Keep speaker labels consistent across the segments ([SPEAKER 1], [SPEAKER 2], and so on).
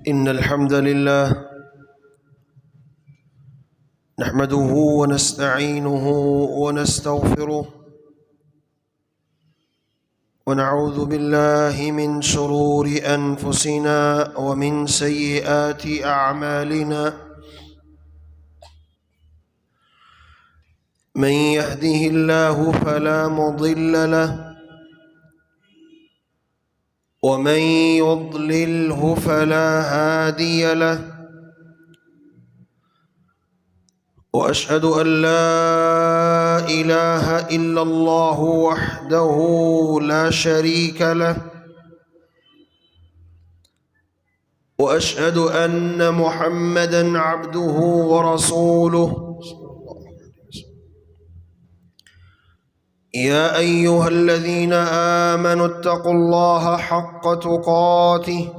[SPEAKER 1] إن الحمد لله نحمده ونستعينه ونستغفره ونعوذ بالله من شرور أنفسنا ومن سيئات أعمالنا. من يهده الله فلا مضل له ومن يضلله فلا هادي له. وأشهد أن لا إله إلا الله وحده لا شريك له، وأشهد أن محمدًا عبده ورسوله. يا أيها الذين آمنوا اتقوا الله حق تقاته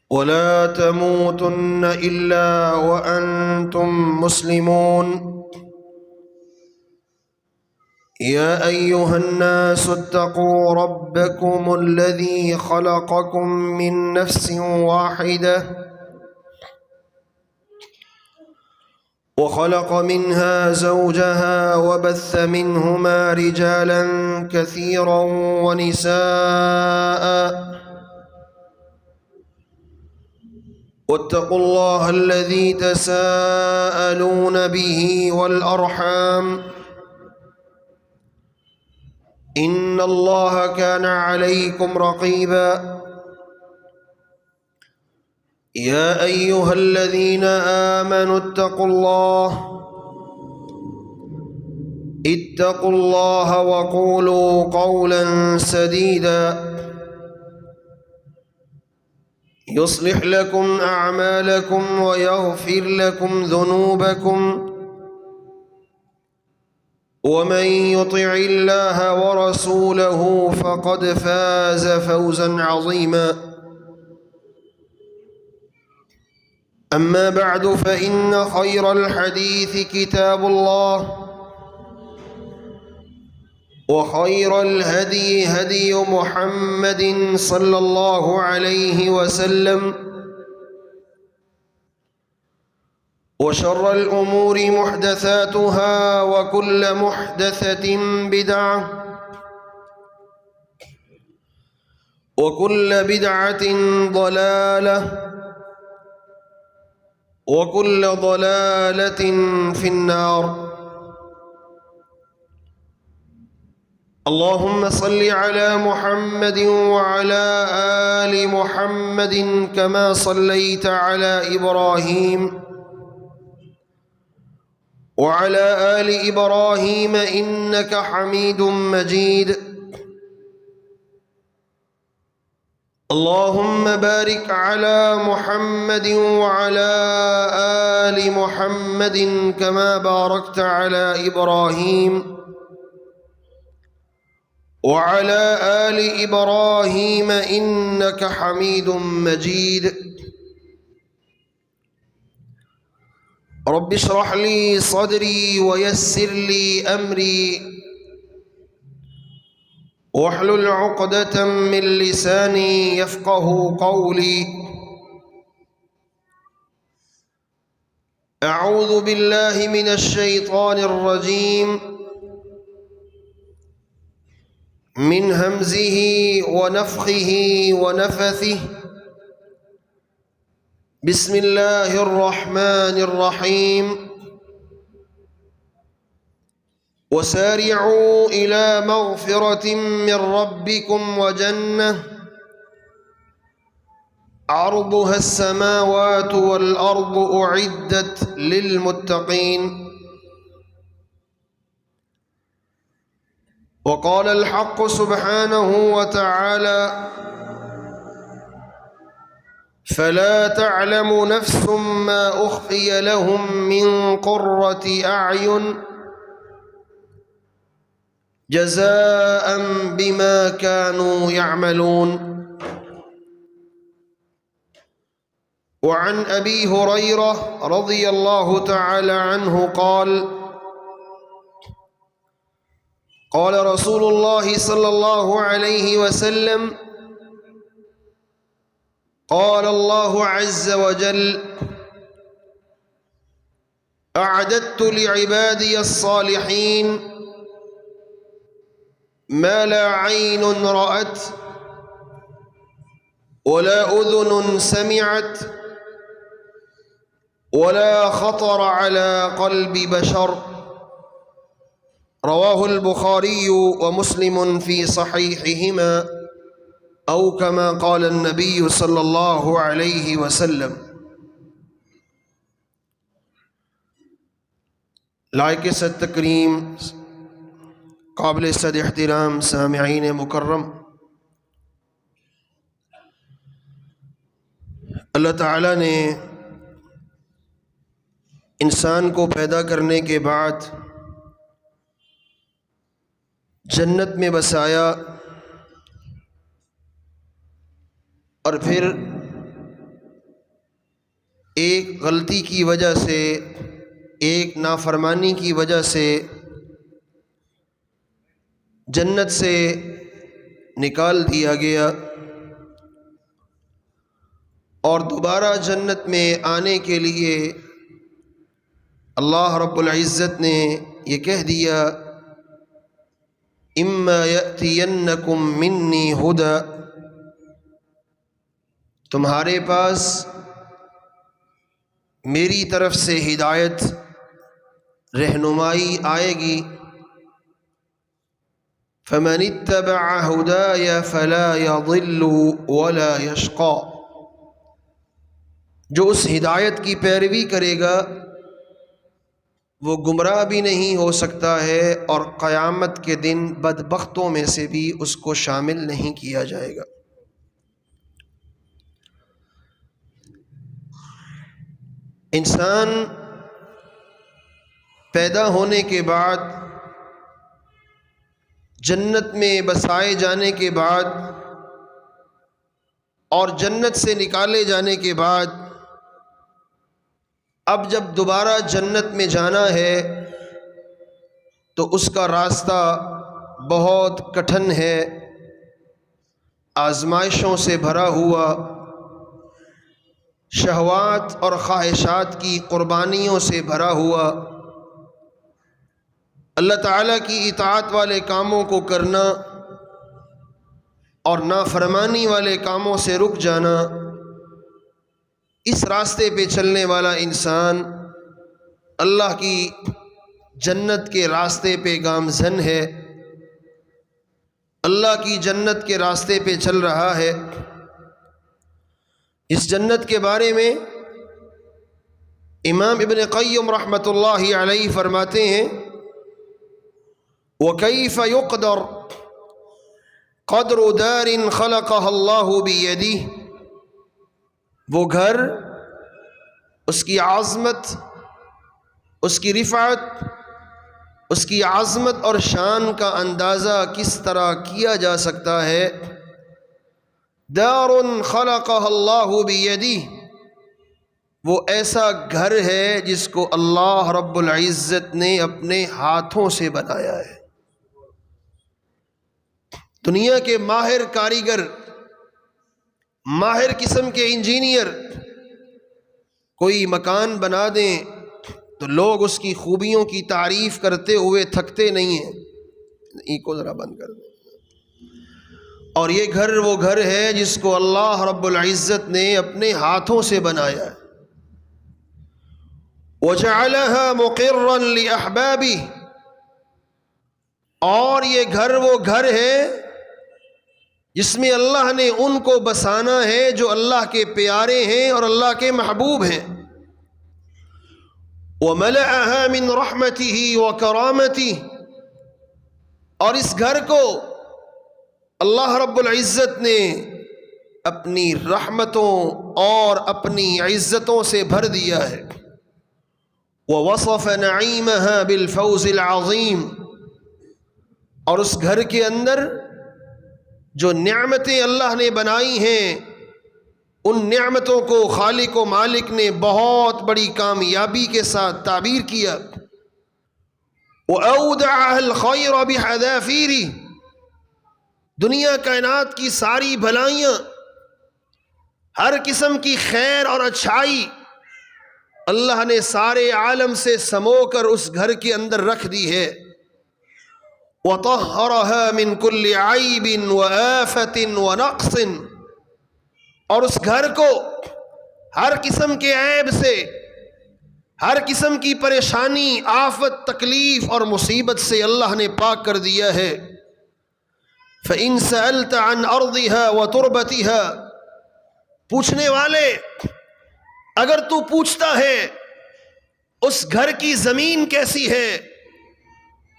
[SPEAKER 1] ولا تموتن إلا وأنتم مسلمون. يا أيها الناس اتقوا ربكم الذي خلقكم من نفس واحدة وخلق منها زوجها وبث منهما رجالا كثيرا ونساء. واتقوا الله الذي تساءلون به والأرحام إن الله كان عليكم رقيبا. يا أيها الذين آمنوا اتقوا الله وقولوا قولا سديدا يصلح لكم أعمالكم ويغفر لكم ذنوبكم، ومن يطع الله ورسوله فقد فاز فوزا عظيما. أما بعد، فإن خير الحديث كتاب الله، وخير الهدي هدي محمد صلى الله عليه وسلم، وشر الأمور محدثاتها، وكل محدثة بدعة، وكل بدعة ضلالة، وكل ضلالة في النار. اللهم صل على محمد وعلى آل محمد كما صليت على إبراهيم وعلى آل إبراهيم إنك حميد مجيد. اللهم بارك على محمد وعلى آل محمد كما باركت على إبراهيم وعلى آل إبراهيم إنك حميد مجيد. رب اشرح لي صدري ويسر لي أمري واحلل عقدة من لساني يفقه قولي. أعوذ بالله من الشيطان الرجيم، من همزه ونفخه ونفثه. بسم الله الرحمن الرحيم. وسارعوا إلى مغفرة من ربكم وجنة عرضها السماوات والأرض أعدت للمتقين. وقال الحق سبحانه وتعالى: فلا تعلم نفس ما أخفي لهم من قرة أعين جزاء بما كانوا يعملون. وعن أبي هريرة رضي الله تعالى عنه قال: قال رسول الله صلى الله عليه وسلم: قال الله عز وجل أعددت لعبادي الصالحين ما لا عين رأت ولا أذن سمعت ولا خطر على قلب بشر رواه البخاري ومسلم في صحيحهما أو كما قال النبي صلی اللہ علیہ وسلم۔ لائق صد تکریم قابل صد احترام سامعین مکرم، اللہ تعالیٰ نے انسان کو پیدا کرنے کے بعد جنت میں بسایا، اور پھر ایک غلطی کی وجہ سے، ایک نافرمانی کی وجہ سے جنت سے نکال دیا گیا، اور دوبارہ جنت میں آنے کے لیے اللہ رب العزت نے یہ کہہ دیا اما یأتینکم منی ہدی، تمہارے پاس میری طرف سے ہدایت، رہنمائی آئے گی، فمن اتبع ہدای فلا یضل ولا یشقی، جو اس ہدایت کی پیروی کرے گا وہ گمراہ بھی نہیں ہو سکتا ہے، اور قیامت کے دن بدبختوں میں سے بھی اس کو شامل نہیں کیا جائے گا۔ انسان پیدا ہونے کے بعد، جنت میں بسائے جانے کے بعد، اور جنت سے نکالے جانے کے بعد، اب جب دوبارہ جنت میں جانا ہے تو اس کا راستہ بہت کٹھن ہے، آزمائشوں سے بھرا ہوا، شہوات اور خواہشات کی قربانیوں سے بھرا ہوا، اللہ تعالیٰ کی اطاعت والے کاموں کو کرنا اور نافرمانی والے کاموں سے رک جانا، اس راستے پہ چلنے والا انسان اللہ کی جنت کے راستے پہ گامزن ہے، اللہ کی جنت کے راستے پہ چل رہا ہے۔ اس جنت کے بارے میں امام ابن قیم رحمۃ اللہ علیہ فرماتے ہیں وَكَيْفَ يُقْدَرُ قَدْرُ دَارٍ خَلَقَهَا اللَّهُ بِيَدِهِ، وہ گھر، اس کی عظمت، اس کی رفعت، اس کی عظمت اور شان کا اندازہ کس طرح کیا جا سکتا ہے؟ دار خلقها اللہ بِيَدِهِ، وہ ایسا گھر ہے جس کو اللہ رب العزت نے اپنے ہاتھوں سے بنایا ہے۔ دنیا کے ماہر کاریگر، ماہر قسم کے انجینئر کوئی مکان بنا دیں تو لوگ اس کی خوبیوں کی تعریف کرتے ہوئے تھکتے نہیں ہیں۔ ای کو ذرا بند کر دیں۔ اور یہ گھر وہ گھر ہے جس کو اللہ رب العزت نے اپنے ہاتھوں سے بنایا ہے۔ وَجَعَلَهَا مُقِرًّا لِأَحْبَابِهِ، اور یہ گھر وہ گھر ہے جس میں اللہ نے ان کو بسانا ہے جو اللہ کے پیارے ہیں اور اللہ کے محبوب ہیں۔ وَمَلَأَهَا مِنْ رَحْمَتِهِ وَكَرَامَتِهِ، اور اس گھر کو اللہ رب العزت نے اپنی رحمتوں اور اپنی عزتوں سے بھر دیا ہے۔ وَوَصَفَ نَعِيمَهَا بِالْفَوْزِ الْعَظِيمِ، اور اس گھر کے اندر جو نعمتیں اللہ نے بنائی ہیں ان نعمتوں کو خالق و مالک نے بہت بڑی کامیابی کے ساتھ تعبیر کیا۔ وَأَوْدَعَهَا الْخَيْرَ بِحَذَافِيرِهِ، دنیا کائنات کی ساری بھلائیاں ہر قسم کی خیر اور اچھائی اللہ نے سارے عالم سے سمو کر اس گھر کے اندر رکھ دی ہے۔ وَطَهَّرَهَا مِن كُلِّ عَيْبٍ وَآفَةٍ وَنَقْصٍ، اور اس گھر کو ہر قسم کے عیب سے، ہر قسم کی پریشانی، آفت، تکلیف اور مصیبت سے اللہ نے پاک کر دیا ہے۔ فَإِن سَأَلْتَ عَنْ أَرْضِهَا وَتُرْبَتِهَا، پوچھنے والے اگر تو پوچھتا ہے اس گھر کی زمین کیسی ہے،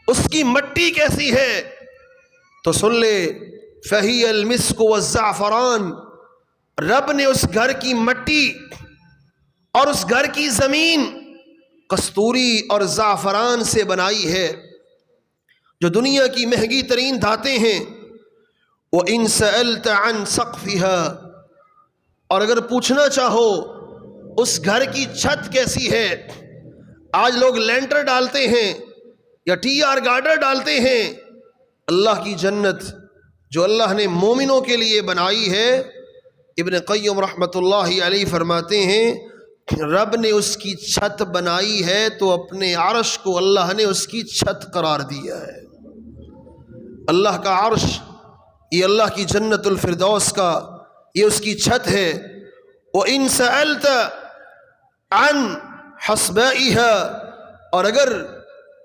[SPEAKER 1] اس کی مٹی کیسی ہے، تو سن لے فَهِيَ الْمِسْكُ وَالزَّعْفَرَانُ، رب نے اس گھر کی مٹی اور اس گھر کی زمین کستوری اور زعفران سے بنائی ہے، جو دنیا کی مہنگی ترین دھاتیں ہیں۔ وَإِن سَأَلْتَ عَنْ سَقْفِهَا، اور اگر پوچھنا چاہو اس گھر کی چھت کیسی ہے، آج لوگ لینٹر ڈالتے ہیں یا ٹی آر گارڈر ڈالتے ہیں، اللہ کی جنت جو اللہ نے مومنوں کے لیے بنائی ہے، ابن قیم رحمۃ اللہ علیہ فرماتے ہیں رب نے اس کی چھت بنائی ہے تو اپنے عرش کو اللہ نے اس کی چھت قرار دیا ہے۔ اللہ کا عرش، یہ اللہ کی جنت الفردوس کا، یہ اس کی چھت ہے۔ وَإِن سَأَلْتَ عَنْ حَصْبَائِهَا، اور اگر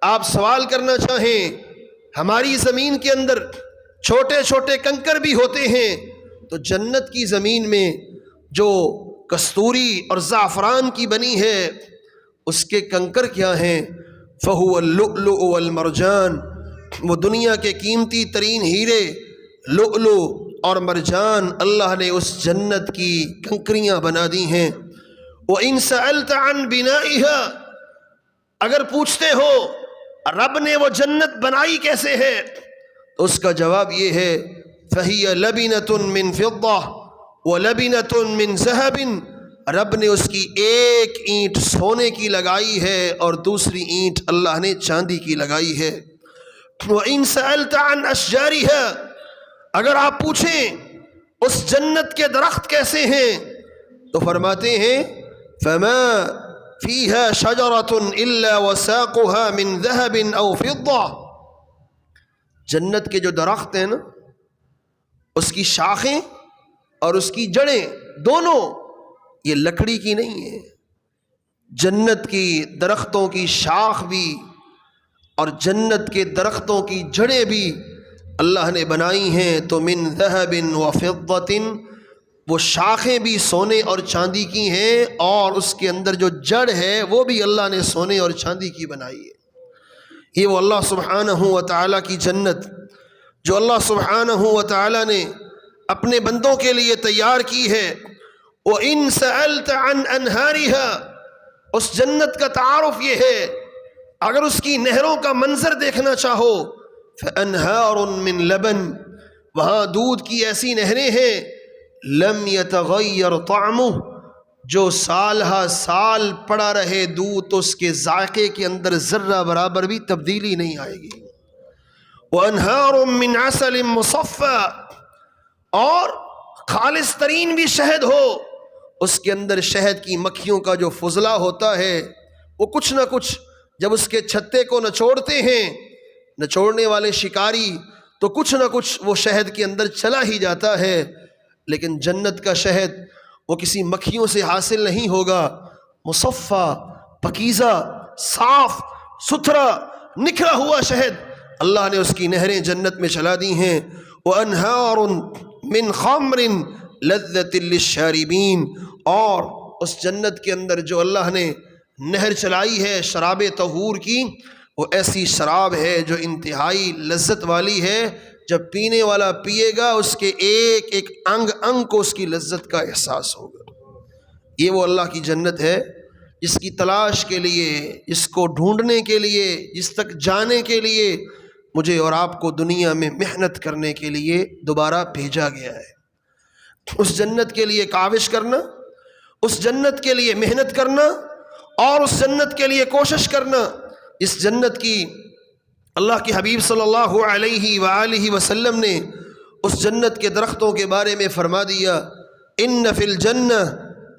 [SPEAKER 1] آپ سوال کرنا چاہیں ہماری زمین کے اندر چھوٹے چھوٹے کنکر بھی ہوتے ہیں، تو جنت کی زمین میں جو کستوری اور زعفران کی بنی ہے اس کے کنکر کیا ہیں؟ فَهُوَ اللُّؤْلُؤُ وَالْمَرْجَانُ، وہ دنیا کے قیمتی ترین ہیرے لؤلؤ اور مرجان اللہ نے اس جنت کی کنکریاں بنا دی ہیں۔ وَإِن سَأَلْتَ عَنْ بِنَائِهَا، اگر پوچھتے ہو رب نے وہ جنت بنائی کیسے ہے، تو اس کا جواب یہ ہے فَهِيَ لَبِنَةٌ مِّن فِضَّةٍ وَلَبِنَةٌ مِّن ذَهَبٍ، رب نے اس کی ایک اینٹ سونے کی لگائی ہے اور دوسری اینٹ اللہ نے چاندی کی لگائی ہے۔ وَإِن سَأَلْتَ عَنْ أَشْجَارِهَا، اگر آپ پوچھیں اس جنت کے درخت کیسے ہیں، تو فرماتے ہیں فَمَا فِيهَا شَجَرَةٌ إِلَّا وَسَاقُهَا مِن ذَهَبٍ أَوْ فِضَّةٍ، جنت کے جو درخت ہیں نا، اس کی شاخیں اور اس کی جڑیں دونوں یہ لکڑی کی نہیں ہیں، جنت کی درختوں کی شاخ بھی اور جنت کے درختوں کی جڑیں بھی اللہ نے بنائی ہیں تو من ذہب و فضۃ، وہ شاخیں بھی سونے اور چاندی کی ہیں اور اس کے اندر جو جڑ ہے وہ بھی اللہ نے سونے اور چاندی کی بنائی ہے۔ یہ وہ اللہ سبحانہ و تعالیٰ کی جنت جو اللہ سبحانہ و تعالیٰ نے اپنے بندوں کے لیے تیار کی ہے۔ وَإِن سَأَلْتَ عَنْ أَنْهَارِهَا، اس جنت کا تعارف یہ ہے، اگر اس کی نہروں کا منظر دیکھنا چاہو فَأَنْهَارٌ مِّن لَبَن، وہاں دودھ کی ایسی نہریں ہیں لم يتغیر طعمه، جو سال ہا سال پڑا رہے دودھ تو اس کے ذائقے کے اندر ذرہ برابر بھی تبدیلی نہیں آئے گی۔ وَأَنْهَارٌ مِّنْ عَسَلٍ مُصَفًّى، اور خالص ترین بھی شہد ہو، اس کے اندر شہد کی مکھیوں کا جو فضلہ ہوتا ہے وہ کچھ نہ کچھ جب اس کے چھتے کو نچوڑتے ہیں، نچوڑنے والے شکاری، تو کچھ نہ کچھ وہ شہد کے اندر چلا ہی جاتا ہے، لیکن جنت کا شہد وہ کسی مکھیوں سے حاصل نہیں ہوگا، مصفہ، پاکیزہ، صاف ستھرا نکھرا ہوا شہد اللہ نے اس کی نہریں جنت میں چلا دی ہیں۔ وَأَنْهَارٌ مِّنْ خَمْرٍ لَذَّةٍ لِلشَّارِبِينَ، اور اس جنت کے اندر جو اللہ نے نہر چلائی ہے شراب طہور کی، وہ ایسی شراب ہے جو انتہائی لذت والی ہے، جب پینے والا پیے گا اس کے ایک ایک انگ انگ کو اس کی لذت کا احساس ہوگا۔ یہ وہ اللہ کی جنت ہے جس کی تلاش کے لیے، جس کو ڈھونڈنے کے لیے، جس تک جانے کے لیے مجھے اور آپ کو دنیا میں محنت کرنے کے لیے دوبارہ بھیجا گیا ہے۔ اس جنت کے لیے کاوش کرنا، اس جنت کے لیے محنت کرنا اور اس جنت کے لیے کوشش کرنا، اس جنت کی اللہ کے حبیب صلی اللہ علیہ وآلہ وسلم نے اس جنت کے درختوں کے بارے میں فرما دیا ان فی الجنہ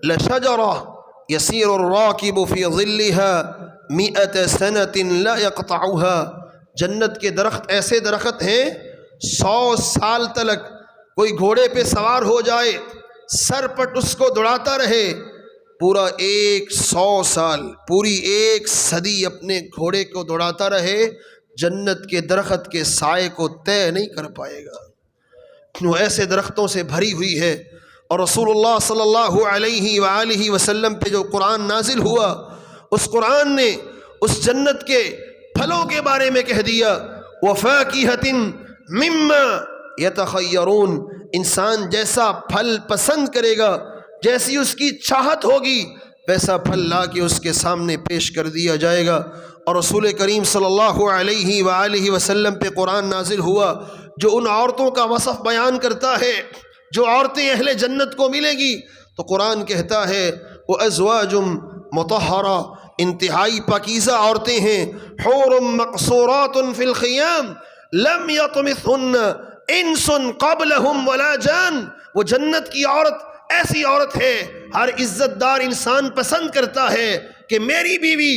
[SPEAKER 1] لشجرہ یسیر الراکب فی ظلها 100 سنۃ لا یقطعها، جنت کے درخت ایسے درخت ہیں 100 سال تک کوئی گھوڑے پہ سوار ہو جائے، سر پٹ اس کو دوڑاتا رہے، پورا 100 سال، پوری 1 صدی اپنے گھوڑے کو دوڑاتا رہے، جنت کے درخت کے سائے کو طے نہیں کر پائے گا۔ وہ ایسے درختوں سے بھری ہوئی ہے۔ اور رسول اللہ صلی اللہ علیہ وآلہ وسلم پہ جو قرآن نازل ہوا، اس قرآن نے اس جنت کے پھلوں کے بارے میں کہہ دیا، وَفَاكِهَةٍ مِّمَّا يَتَخَيَّرُونَ، انسان جیسا پھل پسند کرے گا، جیسی اس کی چاہت ہوگی، ویسا پھل لا کے اس کے سامنے پیش کر دیا جائے گا۔ اور رسول کریم صلی اللہ علیہ وآلہ وسلم پہ قرآن نازل ہوا جو ان عورتوں کا وصف بیان کرتا ہے جو عورتیں اہل جنت کو ملیں گی، تو قرآن کہتا ہے وَأَزْوَاجٌ مُطَہَّرَةٌ، انتہائی پاکیزہ عورتیں ہیں، حور مقصورات فی الخیام لم یطمثهن انس قبلہم ولا جان، وہ جنت کی عورت ایسی عورت ہے ہر عزت دار انسان پسند کرتا ہے کہ میری بیوی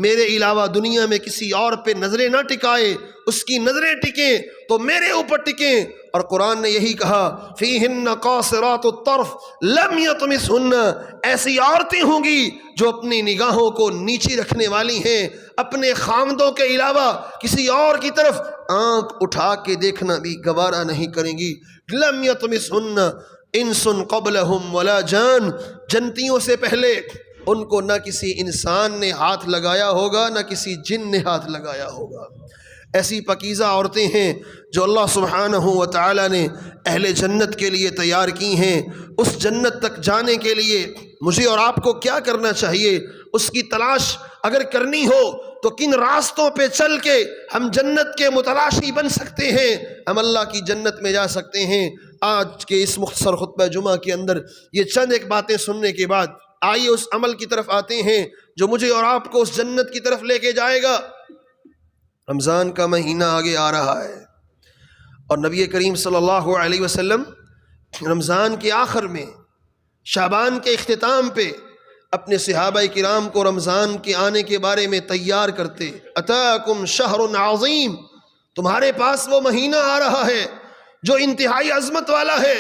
[SPEAKER 1] میرے علاوہ دنیا میں کسی اور پہ نظریں نہ ٹکائے، اس کی نظریں ٹکیں تو میرے اوپر ٹکیں۔ اور قرآن نے یہی کہا فیہن قاصرات الطرف لم یطمثہن، ایسی عورتیں ہوں گی جو اپنی نگاہوں کو نیچی رکھنے والی ہیں، اپنے خامدوں کے علاوہ کسی اور کی طرف آنکھ اٹھا کے دیکھنا بھی گوارا نہیں کریں گی۔ لم یطمثہن انس قبلہم ولا جان، جنتیوں سے پہلے ان کو نہ کسی انسان نے ہاتھ لگایا ہوگا نہ کسی جن نے ہاتھ لگایا ہوگا۔ ایسی پاکیزہ عورتیں ہیں جو اللہ سبحانہ و تعالی نے اہل جنت کے لیے تیار کی ہیں۔ اس جنت تک جانے کے لیے مجھے اور آپ کو کیا کرنا چاہیے؟ اس کی تلاش اگر کرنی ہو تو کن راستوں پہ چل کے ہم جنت کے متلاشی بن سکتے ہیں، ہم اللہ کی جنت میں جا سکتے ہیں؟ آج کے اس مختصر خطبہ جمعہ کے اندر یہ چند ایک باتیں سننے کے بعد آئیے اس عمل کی طرف آتے ہیں جو مجھے اور آپ کو اس جنت کی طرف لے کے جائے گا۔ رمضان کا مہینہ آگے آ رہا ہے اور نبی کریم صلی اللہ علیہ وسلم رمضان کے آخر میں، شعبان کے اختتام پہ اپنے صحابہ کرام کو رمضان کے آنے کے بارے میں تیار کرتے۔ اتاکم شہر عظیم، تمہارے پاس وہ مہینہ آ رہا ہے جو انتہائی عظمت والا ہے،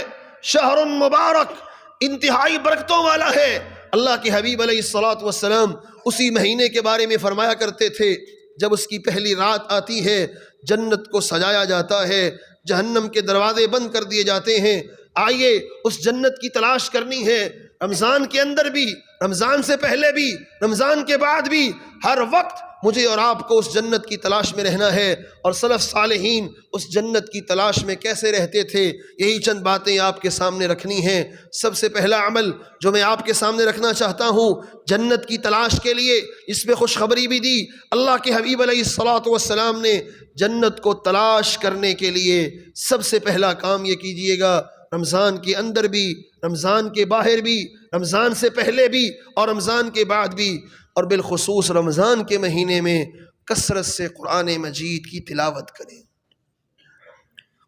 [SPEAKER 1] شہر مبارک، انتہائی برکتوں والا ہے۔ اللہ کے حبیب علیہ الصلوۃ والسلام اسی مہینے کے بارے میں فرمایا کرتے تھے جب اس کی پہلی رات آتی ہے جنت کو سجایا جاتا ہے، جہنم کے دروازے بند کر دیے جاتے ہیں۔ آئیے اس جنت کی تلاش کرنی ہے، رمضان کے اندر بھی، رمضان سے پہلے بھی، رمضان کے بعد بھی، ہر وقت مجھے اور آپ کو اس جنت کی تلاش میں رہنا ہے۔ اور سلف صالحین اس جنت کی تلاش میں کیسے رہتے تھے، یہی چند باتیں آپ کے سامنے رکھنی ہیں۔ سب سے پہلا عمل جو میں آپ کے سامنے رکھنا چاہتا ہوں جنت کی تلاش کے لیے، اس میں خوشخبری بھی دی۔ اللہ کے حبیب علیہ الصلوۃ والسلام نے جنت کو تلاش کرنے کے لیے سب سے پہلا کام یہ کیجئے گا، رمضان کے اندر بھی، رمضان کے باہر بھی، رمضان سے پہلے بھی اور رمضان کے بعد بھی، اور بالخصوص رمضان کے مہینے میں کثرت سے قرآن مجید کی تلاوت کریں۔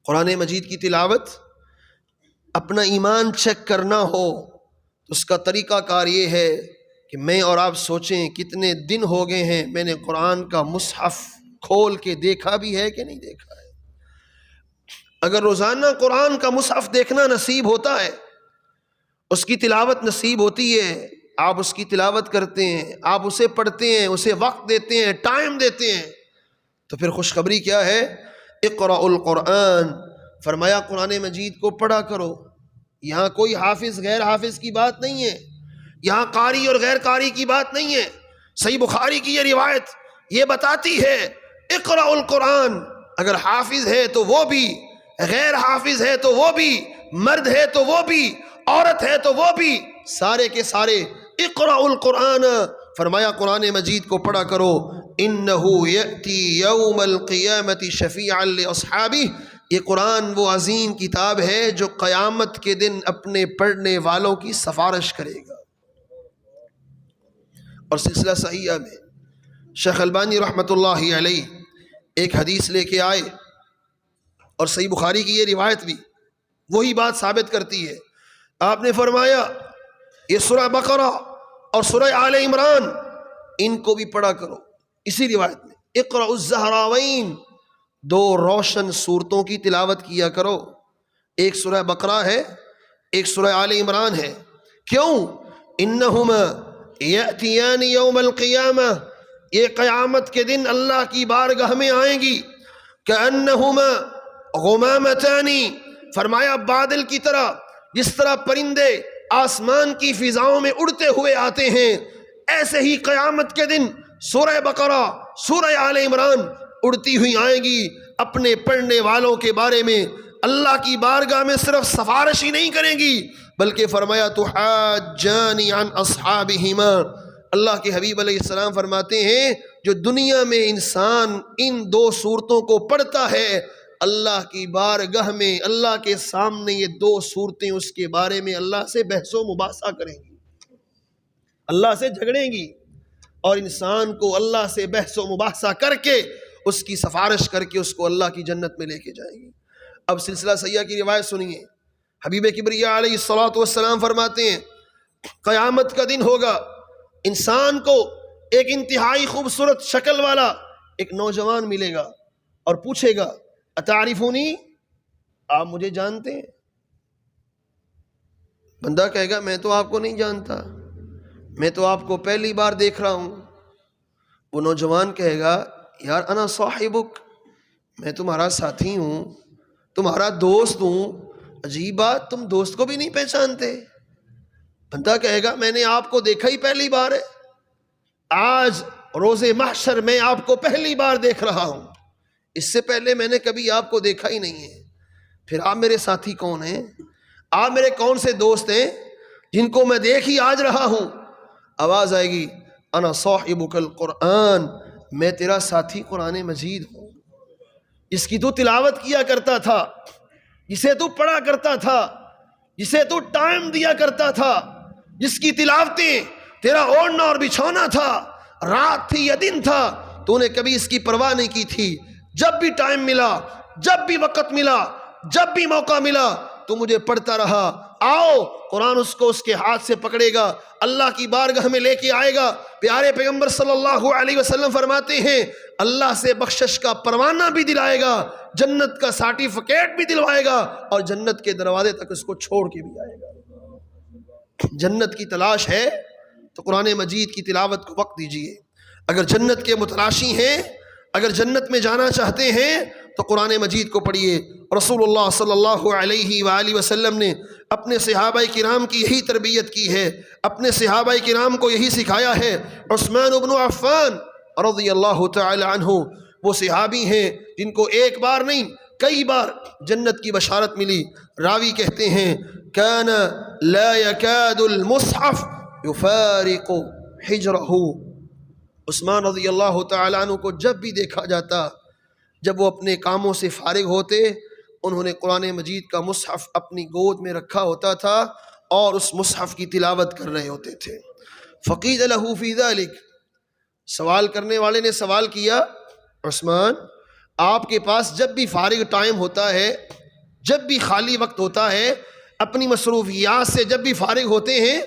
[SPEAKER 1] قرآن مجید کی تلاوت، اپنا ایمان چیک کرنا ہو تو اس کا طریقہ کار یہ ہے کہ میں اور آپ سوچیں کتنے دن ہو گئے ہیں میں نے قرآن کا مصحف کھول کے دیکھا بھی ہے کہ نہیں دیکھا ہے۔ اگر روزانہ قرآن کا مصحف دیکھنا نصیب ہوتا ہے، اس کی تلاوت نصیب ہوتی ہے، آپ اس کی تلاوت کرتے ہیں، آپ اسے پڑھتے ہیں، اسے وقت دیتے ہیں، ٹائم دیتے ہیں، تو پھر خوشخبری کیا ہے؟ اقرأ القرآن، فرمایا قرآن مجید کو پڑھا کرو۔ یہاں کوئی حافظ غیر حافظ کی بات نہیں ہے، یہاں قاری اور غیر قاری کی بات نہیں ہے۔ صحیح بخاری کی یہ روایت یہ بتاتی ہے اقرأ القرآن، اگر حافظ ہے تو وہ بھی، غیر حافظ ہے تو وہ بھی، مرد ہے تو وہ بھی، عورت ہے تو وہ بھی، سارے کے سارے اقرأ القرآن، فرمایا قرآن مجید کو پڑھا کرو۔ انہ یأتی یوم القیامت شفیعا لاصحابہ، یہ قرآن وہ عظیم کتاب ہے جو قیامت کے دن اپنے پڑھنے والوں کی سفارش کرے گا۔ اور سلسلہ صحیحہ میں شیخ البانی رحمۃ اللہ علیہ ایک حدیث لے کے آئے، اور صحیح بخاری کی یہ روایت بھی وہی بات ثابت کرتی ہے۔ آپ نے فرمایا یہ سورہ بقرہ اور سورہ آل عمران ان کو بھی پڑھا کرو. اسی روایت میں اقرأ الزہراوین، دو روشن سورتوں کی تلاوت کیا کرو. ایک سورہ بقرہ ہے، ایک سورہ آل عمران ہے. کیوں؟ انہما یأتیان یوم القیامہ، یہ قیامت کے دن اللہ کی بارگاہ میں آئیں گی. کأنہما غمامتان، فرمایا بادل کی طرح، جس طرح پرندے آسمان کی فضاؤں میں اڑتے ہوئے آتے ہیں، ایسے ہی قیامت کے دن سورہ بقرہ، سورہ آل عمران اڑتی ہوئی آئیں گی. اپنے پڑھنے والوں کے بارے میں اللہ کی بارگاہ میں صرف سفارش ہی نہیں کریں گی، بلکہ فرمایا تحاجانی عن اصحابہما. اللہ کے حبیب علیہ السلام فرماتے ہیں جو دنیا میں انسان ان دو صورتوں کو پڑھتا ہے، اللہ کی بارگاہ میں اللہ کے سامنے یہ دو صورتیں اس کے بارے میں اللہ سے بحث و مباحثہ کریں گی، اللہ سے جھگڑیں گی، اور انسان کو اللہ سے بحث و مباحثہ کر کے اس کی سفارش کر کے اس کو اللہ کی جنت میں لے کے جائیں گی. اب سلسلہ سیاح کی روایت سنیے. حبیب کبریا علیہ الصلوۃ والسلام فرماتے ہیں قیامت کا دن ہوگا، انسان کو ایک انتہائی خوبصورت شکل والا ایک نوجوان ملے گا اور پوچھے گا اتعرفونی، آپ مجھے جانتے ہیں؟ بندہ کہے گا میں تو آپ کو نہیں جانتا، میں تو آپ کو پہلی بار دیکھ رہا ہوں. وہ نوجوان کہے گا یار انا صاحبک، میں تمہارا ساتھی ہوں، تمہارا دوست ہوں. عجیب بات، تم دوست کو بھی نہیں پہچانتے؟ بندہ کہے گا میں نے آپ کو دیکھا ہی پہلی بار ہے، آج روز محشر میں آپ کو پہلی بار دیکھ رہا ہوں، اس سے پہلے میں نے کبھی آپ کو دیکھا ہی نہیں ہے. پھر آپ میرے ساتھی کون ہیں؟ آپ میرے کون سے دوست ہیں جن کو میں دیکھ ہی آج رہا ہوں؟ آواز آئے گی انا صاحبک القرآن، میں تیرا ساتھی قرآن مجید ہوں، جس کی تو تلاوت کیا کرتا تھا، جسے تو پڑھا کرتا تھا، جسے تو ٹائم دیا کرتا تھا، جس کی تلاوتیں تیرا اوڑھنا اور بچھونا تھا، رات تھی یا دن تھا، تو نے کبھی اس کی پرواہ نہیں کی تھی. جب بھی ٹائم ملا، جب بھی وقت ملا، جب بھی موقع ملا، تو مجھے پڑھتا رہا. آؤ قرآن اس کو اس کے ہاتھ سے پکڑے گا، اللہ کی بارگاہ میں لے کے آئے گا. پیارے پیغمبر صلی اللہ علیہ وسلم فرماتے ہیں اللہ سے بخشش کا پروانہ بھی دلائے گا، جنت کا سرٹیفکیٹ بھی دلوائے گا، اور جنت کے دروازے تک اس کو چھوڑ کے بھی آئے گا. جنت کی تلاش ہے تو قرآن مجید کی تلاوت کو وقت دیجیے. اگر جنت کے متلاشی ہیں، اگر جنت میں جانا چاہتے ہیں تو قرآن مجید کو پڑھیے. رسول اللہ صلی اللہ علیہ وآلہ وسلم نے اپنے صحابہ کرام کی یہی تربیت کی ہے، اپنے صحابہ کرام کو یہی سکھایا ہے. عثمان بن عفان رضی اللہ تعالی عنہ وہ صحابی ہیں جن کو ایک بار نہیں کئی بار جنت کی بشارت ملی. راوی کہتے ہیں کان لا یکاد المصحف یفارق حجرہ. عثمان رضی اللہ تعالی عنہ کو جب بھی دیکھا جاتا، جب وہ اپنے کاموں سے فارغ ہوتے، انہوں نے قرآن مجید کا مصحف اپنی گود میں رکھا ہوتا تھا اور اس مصحف کی تلاوت کر رہے ہوتے تھے. فقیل له فی ذلک، سوال کرنے والے نے سوال کیا عثمان آپ کے پاس جب بھی فارغ ٹائم ہوتا ہے، جب بھی خالی وقت ہوتا ہے، اپنی مصروفیات سے جب بھی فارغ ہوتے ہیں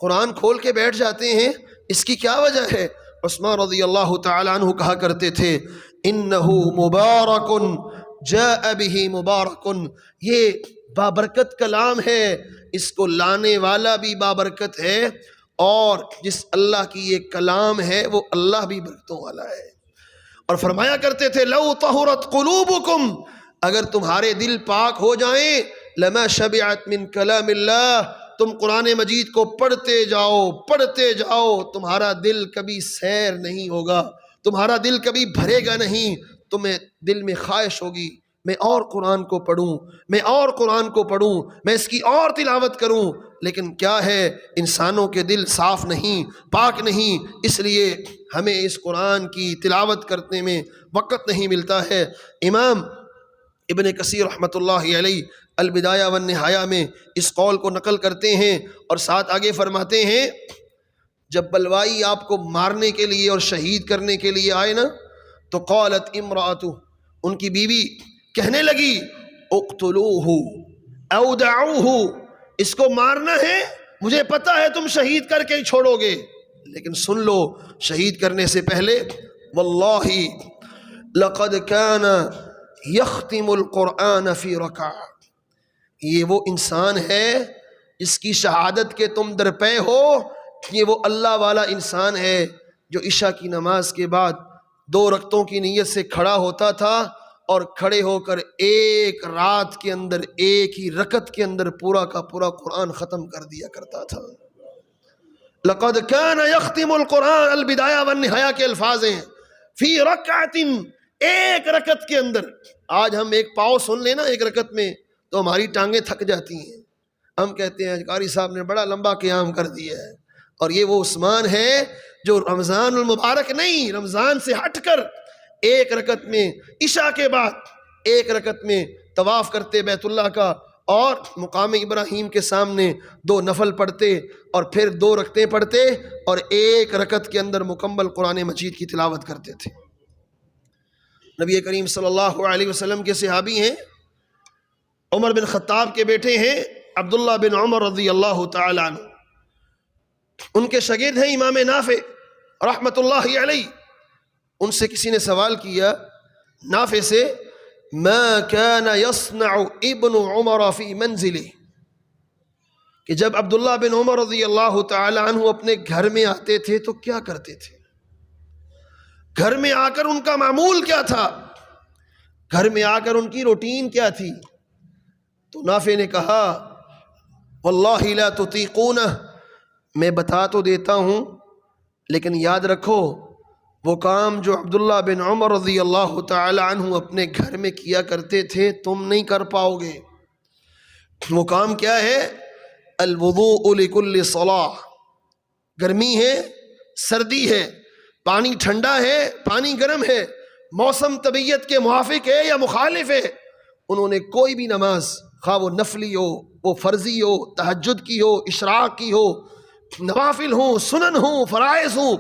[SPEAKER 1] قرآن کھول کے بیٹھ جاتے ہیں، اس کی کیا وجہ ہے؟ عثمان رضی اللہ تعالی عنہ کہا کرتے تھے انہو مبارک جاء بہ مبارک، یہ بابرکت کلام ہے، اس کو لانے والا بھی بابرکت ہے، اور جس اللہ کی یہ کلام ہے وہ اللہ بھی برکتوں والا ہے. اور فرمایا کرتے تھے لو طہرت قلوبکم، اگر تمہارے دل پاک ہو جائیں، لما شبعت من کلام اللہ، تم قرآن مجید کو پڑھتے جاؤ، تمہارا دل کبھی سیر نہیں ہوگا، تمہارا دل کبھی بھرے گا نہیں، تمہیں دل میں خواہش ہوگی میں اور قرآن کو پڑھوں، میں اور قرآن کو پڑھوں، میں اس کی اور تلاوت کروں. لیکن کیا ہے، انسانوں کے دل صاف نہیں، پاک نہیں، اس لیے ہمیں اس قرآن کی تلاوت کرنے میں وقت نہیں ملتا ہے. امام ابن کثیر رحمۃ اللہ علیہ البدایہ والنہایہ میں اس قول کو نقل کرتے ہیں اور ساتھ آگے فرماتے ہیں جب بلوائی آپ کو مارنے کے لیے اور شہید کرنے کے لیے آئے نا، تو قالت امرأتہ، ان کی بیوی کہنے لگی اقتلوہ او دعوہ، اس کو مارنا ہے، مجھے پتا ہے تم شہید کر کے ہی چھوڑو گے، لیکن سن لو شہید کرنے سے پہلے واللہ لقد كان يختم القرآن فی رکعہ، یہ وہ انسان ہے جس کی شہادت کے تم درپے ہو، یہ وہ اللہ والا انسان ہے جو عشاء کی نماز کے بعد 2 رکعتوں کی نیت سے کھڑا ہوتا تھا اور کھڑے ہو کر ایک رات کے اندر ایک ہی رکعت کے اندر پورا کا پورا قرآن ختم کر دیا کرتا تھا۔ لقد كان يختم القرآن، البدایہ والنہایہ کے الفاظ ہیں، فی رکعت، ایک رکعت کے اندر۔ آج ہم ایک پاؤ سن لینا ایک رکعت میں تو ہماری ٹانگیں تھک جاتی ہیں، ہم کہتے ہیں قاری صاحب نے بڑا لمبا قیام کر دیا ہے، اور یہ وہ عثمان ہے جو رمضان المبارک نہیں، رمضان سے ہٹ کر ایک رکعت میں عشاء کے بعد ایک رکعت میں طواف کرتے بیت اللہ کا، اور مقام ابراہیم کے سامنے 2 نفل پڑھتے اور پھر 2 رکعتیں پڑھتے اور ایک رکعت کے اندر مکمل قرآن مجید کی تلاوت کرتے تھے۔ نبی کریم صلی اللہ علیہ وسلم کے صحابی ہیں، عمر بن خطاب کے بیٹے ہیں عبداللہ بن عمر رضی اللہ تعالی عنہ، ان کے شاگرد ہیں امام نافع رحمت اللہ علیہ۔ ان سے کسی نے سوال کیا نافع سے، ما كان يصنع ابن عمر فی منزلہ، کہ جب عبداللہ بن عمر رضی اللہ تعالی عنہ اپنے گھر میں آتے تھے تو کیا کرتے تھے؟ گھر میں آ کر ان کا معمول کیا تھا؟ گھر میں آ کر ان کی روٹین کیا تھی؟ تو نافع نے کہا واللہ لا تطیقونہ، میں بتا تو دیتا ہوں لیکن یاد رکھو وہ کام جو عبداللہ بن عمر رضی اللہ تعالی عنہ اپنے گھر میں کیا کرتے تھے تم نہیں کر پاؤ گے۔ وہ کام کیا ہے؟ الوضوء لکل صلاح، گرمی ہے، سردی ہے، پانی ٹھنڈا ہے، پانی گرم ہے، موسم طبیعت کے موافق ہے یا مخالف ہے، انہوں نے کوئی بھی نماز، خواہ وہ نفلی ہو، وہ فرضی ہو، تہجد کی ہو، اشراق کی ہو، نوافل ہوں، سنن ہوں، فرائض ہوں،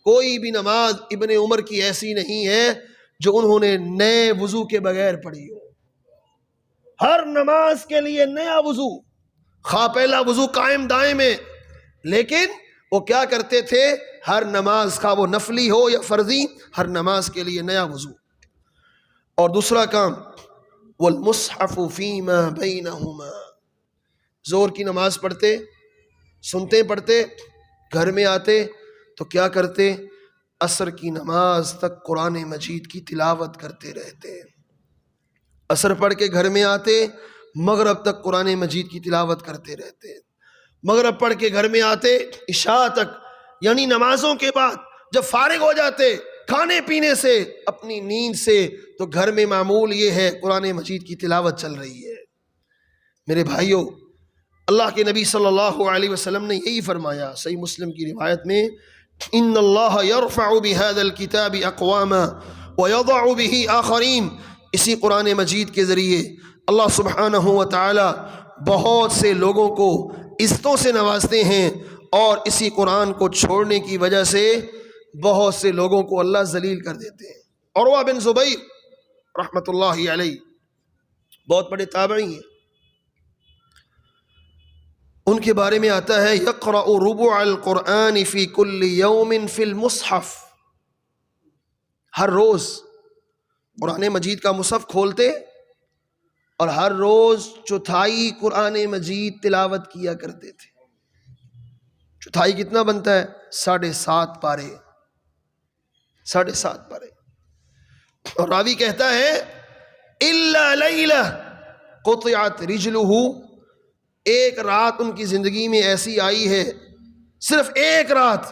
[SPEAKER 1] کوئی بھی نماز ابن عمر کی ایسی نہیں ہے جو انہوں نے نئے وضو کے بغیر پڑھی ہو۔ ہر نماز کے لیے نیا وضو، خواہ پہلا وضو قائم دائم ہے، لیکن وہ کیا کرتے تھے؟ ہر نماز خواہ وہ نفلی ہو یا فرضی، ہر نماز کے لیے نیا وضو۔ اور دوسرا کام والمصحف فیما بینہما، زور کی نماز پڑھتے، سنتے پڑھتے، گھر میں آتے تو کیا کرتے؟ عصر کی نماز تک قرآن مجید کی تلاوت کرتے رہتے، عصر پڑھ کے گھر میں آتے، مغرب تک قرآن مجید کی تلاوت کرتے رہتے، مغرب پڑھ کے گھر میں آتے، عشاء تک، یعنی نمازوں کے بعد جب فارغ ہو جاتے کھانے پینے سے، اپنی نیند سے، تو گھر میں معمول یہ ہے قرآن مجید کی تلاوت چل رہی ہے۔ میرے بھائیوں، اللہ کے نبی صلی اللہ علیہ وسلم نے یہی فرمایا، صحیح مسلم کی روایت میں، ان اللہ یرفع بہذا الکتاب اقواما ویضع بہ آخرین، اسی قرآن مجید کے ذریعے اللہ سبحانہ و تعالی بہت سے لوگوں کو عزتوں سے نوازتے ہیں، اور اسی قرآن کو چھوڑنے کی وجہ سے بہت سے لوگوں کو اللہ ذلیل کر دیتے ہیں۔ عروہ بن زبیر رحمت اللہ علیہ بہت بڑے تابعی ہیں، ان کے بارے میں آتا ہے یقرأ ربع القرآن فی کل یوم فی المصحف، ہر روز قرآن مجید کا مصحف کھولتے اور ہر روز چوتھائی قرآن مجید تلاوت کیا کرتے تھے۔ چوتھائی کتنا بنتا ہے؟ 7.5 پارے، 7.5 پارے۔ اور راوی کہتا ہے الا لیلہ قطعت رجلہ، ایک رات ان کی زندگی میں ایسی آئی ہے، صرف ایک رات،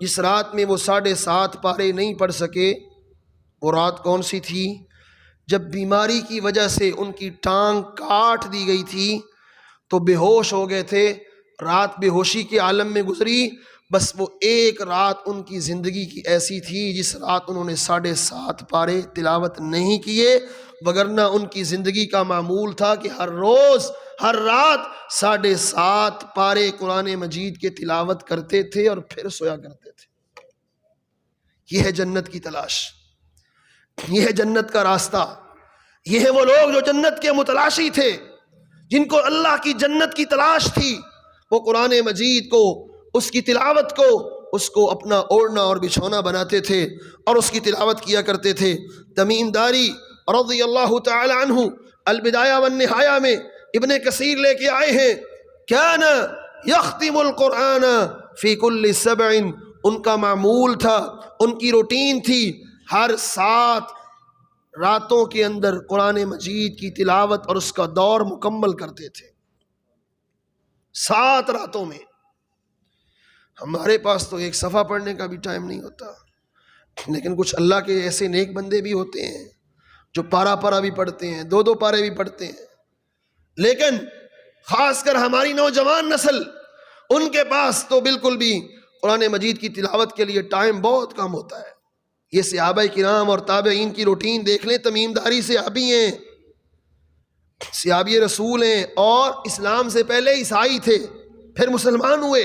[SPEAKER 1] جس رات میں وہ 7.5 پارے نہیں پڑھ سکے۔ وہ رات کون سی تھی؟ جب بیماری کی وجہ سے ان کی ٹانگ کاٹ دی گئی تھی تو بے ہوش ہو گئے تھے، رات بے ہوشی کے عالم میں گزری۔ بس وہ ایک رات ان کی زندگی کی ایسی تھی جس رات انہوں نے 7.5 پارے تلاوت نہیں کیے، وگرنہ ان کی زندگی کا معمول تھا کہ ہر روز ہر رات 7.5 پارے قرآن مجید کے تلاوت کرتے تھے اور پھر سویا کرتے تھے۔ یہ ہے جنت کی تلاش، یہ ہے جنت کا راستہ، یہ ہے وہ لوگ جو جنت کے متلاشی تھے، جن کو اللہ کی جنت کی تلاش تھی، وہ قرآن مجید کو، اس کی تلاوت کو، اس کو اپنا اوڑھنا اور بچھونا بناتے تھے اور اس کی تلاوت کیا کرتے تھے۔ تمیم داری رضی اللہ تعالی عنہ البدایہ والنہایہ میں ابن کثیر لے کے آئے ہیں، کان یختم القرآن فی کل سبع، ان کا معمول تھا، ان کی روٹین تھی، ہر 7 راتوں کے اندر قرآن مجید کی تلاوت اور اس کا دور مکمل کرتے تھے۔ 7 راتوں میں۔ ہمارے پاس تو ایک صفحہ پڑھنے کا بھی ٹائم نہیں ہوتا، لیکن کچھ اللہ کے ایسے نیک بندے بھی ہوتے ہیں جو پارا بھی پڑھتے ہیں، 2 پارے بھی پڑھتے ہیں۔ لیکن خاص کر ہماری نوجوان نسل، ان کے پاس تو بالکل بھی قرآن مجید کی تلاوت کے لیے ٹائم بہت کم ہوتا ہے۔ یہ صحابہ کرام اور تابعین کی روٹین دیکھ لیں، تمیم داری صحابی ہیں، صحابی رسول ہیں، اور اسلام سے پہلے عیسائی تھے، پھر مسلمان ہوئے،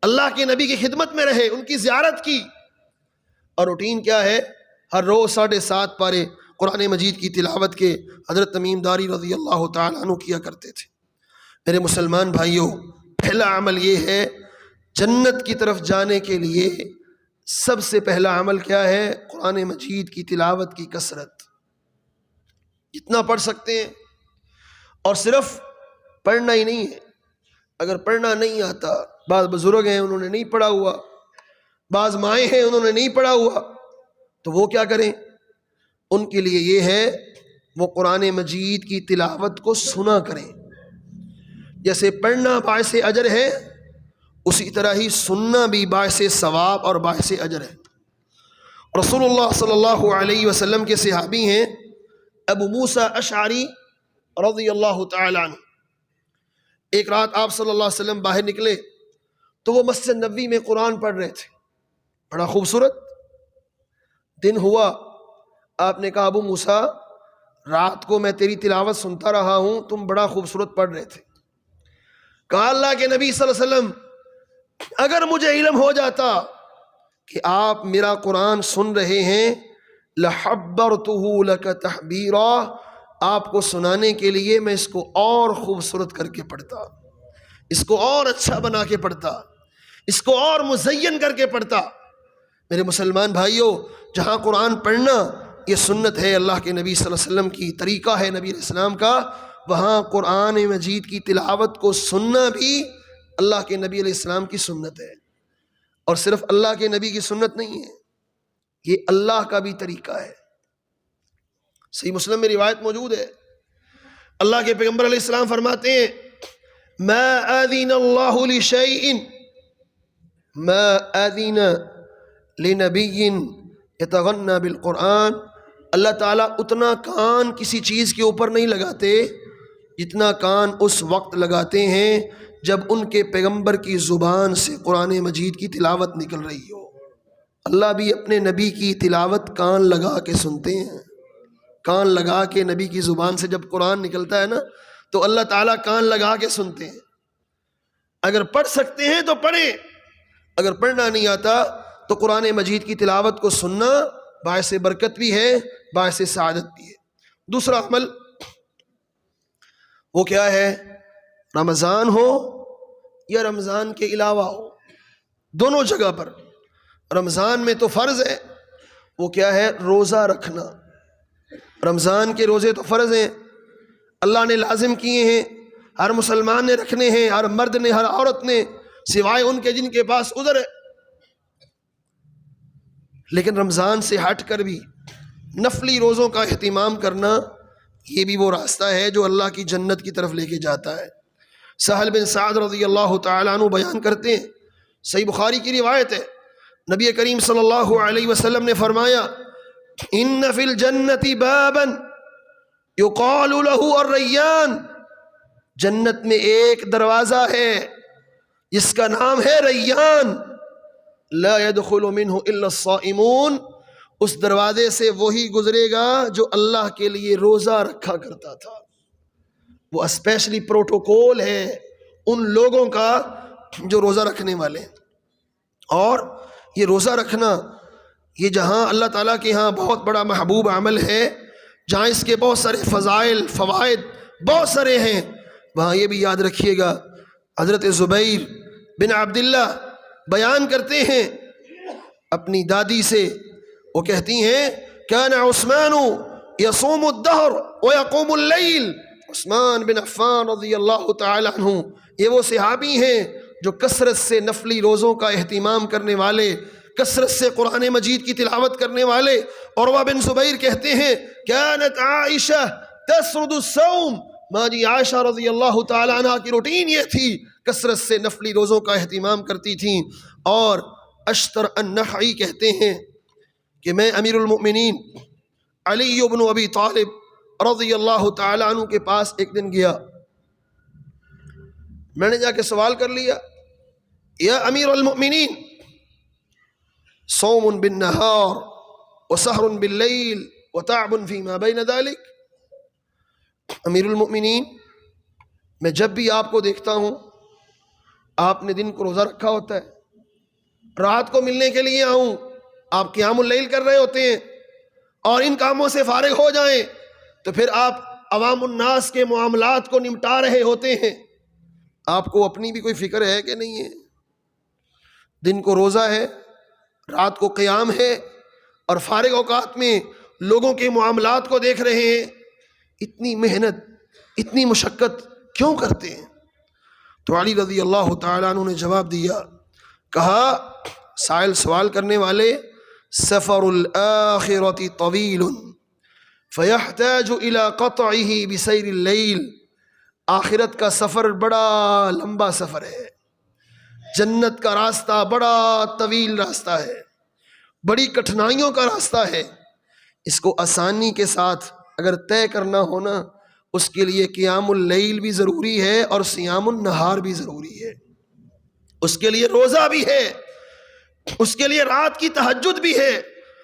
[SPEAKER 1] اللہ کے نبی کی خدمت میں رہے، ان کی زیارت کی، اور روٹین کیا ہے؟ ہر روز 7.5 پارے قرآن مجید کی تلاوت کے حضرت تمیم داری رضی اللہ تعالیٰ عنہ کیا کرتے تھے۔ میرے مسلمان بھائیوں، پہلا عمل یہ ہے جنت کی طرف جانے کے لیے، سب سے پہلا عمل کیا ہے؟ قرآن مجید کی تلاوت کی کثرت، جتنا پڑھ سکتے ہیں۔ اور صرف پڑھنا ہی نہیں ہے، اگر پڑھنا نہیں آتا، بعض بزرگ ہیں انہوں نے نہیں پڑھا ہوا، بعض مائیں ہیں انہوں نے نہیں پڑھا ہوا، تو وہ کیا کریں؟ ان کے لیے یہ ہے وہ قرآن مجید کی تلاوت کو سنا کریں۔ جیسے پڑھنا باعث اجر ہے، اسی طرح ہی سننا بھی باعث ثواب اور باعث اجر ہے۔ رسول اللہ صلی اللہ علیہ وسلم کے صحابی ہیں ابو موسیٰ اشعری رضی اللہ تعالی عنہ۔ ایک رات آپ صلی اللہ علیہ وسلم باہر نکلے تو وہ مسجد نبوی میں قرآن پڑھ رہے تھے، بڑا خوبصورت دن ہوا۔ آپ نے کہا ابو موسیٰ، رات کو میں تیری تلاوت سنتا رہا ہوں، تم بڑا خوبصورت پڑھ رہے تھے۔ کہا اللہ کے نبی صلی اللہ علیہ وسلم، اگر مجھے علم ہو جاتا کہ آپ میرا قرآن سن رہے ہیں، لحبرتہ لک تحبیرا، آپ کو سنانے کے لیے میں اس کو اور خوبصورت کر کے پڑھتا، اس کو اور اچھا بنا کے پڑھتا، اس کو اور مزین کر کے پڑھتا۔ میرے مسلمان بھائیوں، جہاں قرآن پڑھنا یہ سنت ہے، اللہ کے نبی صلی اللہ علیہ وسلم کی طریقہ ہے نبی علیہ السلام کا، وہاں قرآن مجید کی تلاوت کو سننا بھی اللہ کے نبی علیہ السلام کی سنت ہے۔ اور صرف اللہ کے نبی کی سنت نہیں ہے، یہ اللہ کا بھی طریقہ ہے۔ صحیح مسلم میں روایت موجود ہے، اللہ کے پیغمبر علیہ السلام فرماتے ہیں، ما اذن اللہ لشیء ما اذن لنبی یتغنى بالقرآن، اللہ تعالیٰ اتنا کان کسی چیز کے اوپر نہیں لگاتے جتنا کان اس وقت لگاتے ہیں جب ان کے پیغمبر کی زبان سے قرآن مجید کی تلاوت نکل رہی ہو۔ اللہ بھی اپنے نبی کی تلاوت کان لگا کے سنتے ہیں، کان لگا کے نبی کی زبان سے جب قرآن نکلتا ہے نا تو اللہ تعالیٰ کان لگا کے سنتے ہیں۔ اگر پڑھ سکتے ہیں تو پڑھیں، اگر پڑھنا نہیں آتا تو قرآن مجید کی تلاوت کو سننا باعث برکت بھی ہے، باعث سعادت بھی ہے۔ دوسرا عمل وہ کیا ہے؟ رمضان ہو یا رمضان کے علاوہ ہو، دونوں جگہ پر، رمضان میں تو فرض ہے، وہ کیا ہے؟ روزہ رکھنا۔ رمضان کے روزے تو فرض ہیں، اللہ نے لازم کیے ہیں، ہر مسلمان نے رکھنے ہیں، ہر مرد نے، ہر عورت نے، سوائے ان کے جن کے پاس عذر ہے۔ لیکن رمضان سے ہٹ کر بھی نفلی روزوں کا اہتمام کرنا، یہ بھی وہ راستہ ہے جو اللہ کی جنت کی طرف لے کے جاتا ہے۔ سہل بن سعد رضی اللہ تعالیٰ عنہ بیان کرتے ہیں، صحیح بخاری کی روایت ہے، نبی کریم صلی اللہ علیہ وسلم نے فرمایا، ان فی الجنت بابا یقال له الریان، جنت میں ایک دروازہ ہے جس کا نام ہے ریان، لا يدخل منه الا الصائمون، اس دروازے سے وہی گزرے گا جو اللہ کے لیے روزہ رکھا کرتا تھا۔ وہ اسپیشلی پروٹوکول ہے ان لوگوں کا جو روزہ رکھنے والے ہیں۔ اور یہ روزہ رکھنا، یہ جہاں اللہ تعالیٰ کے ہاں بہت بڑا محبوب عمل ہے، جہاں اس کے بہت سارے فضائل، فوائد بہت سارے ہیں، وہاں یہ بھی یاد رکھیے گا، حضرت زبیر بن عبداللہ بیان کرتے ہیں اپنی دادی سے، وہ کہتی ہیں کان عثمان یصوم الدہر ویقوم اللیل۔ عثمان بن عفان رضی اللہ تعالی عنہ یہ وہ صحابی ہیں جو کثرت سے نفلی روزوں کا اہتمام کرنے والے، کثرت سے قرآن مجید کی تلاوت کرنے والے۔ عروہ بن زبیر کہتے ہیں کانت عائشہ تسرد الصوم، ماں جی عائشہ رضی اللہ تعالی عنہ کی روٹین یہ تھی، کثرت سے نفلی روزوں کا اہتمام کرتی تھیں۔ اور اشتر النخعی کہتے ہیں کہ میں امیر المؤمنین علی بن ابی طالب رضی اللہ تعالی عنہ کے پاس ایک دن گیا، میں نے جا کے سوال کر لیا، یا امیر المؤمنین صوم بالنہار وسحر باللیل وتعب فیما بین ذلک، امیر المؤمنین میں جب بھی آپ کو دیکھتا ہوں آپ نے دن کو روزہ رکھا ہوتا ہے، رات کو ملنے کے لیے آؤں آپ قیام اللیل کر رہے ہوتے ہیں، اور ان کاموں سے فارغ ہو جائیں تو پھر آپ عوام الناس کے معاملات کو نمٹا رہے ہوتے ہیں۔ آپ کو اپنی بھی کوئی فکر ہے کہ نہیں ہے؟ دن کو روزہ ہے، رات کو قیام ہے، اور فارغ اوقات میں لوگوں کے معاملات کو دیکھ رہے ہیں۔ اتنی محنت، اتنی مشقت کیوں کرتے ہیں؟ تو علی رضی اللہ تعالیٰ عنہ نے جواب دیا، کہا سائل سوال کرنے والے، سفر الآخرۃ طویل فیحتاج الی قطعہ بسیر اللیل، آخرت کا سفر بڑا لمبا سفر ہے، جنت کا راستہ بڑا طویل راستہ ہے، بڑی کٹھنائیوں کا راستہ ہے، اس کو آسانی کے ساتھ اگر طے کرنا ہونا اس کے لیے قیام اللیل بھی ضروری ہے اور صیام النہار بھی ضروری ہے، اس کے لیے روزہ بھی ہے، اس کے لیے رات کی تہجد بھی ہے،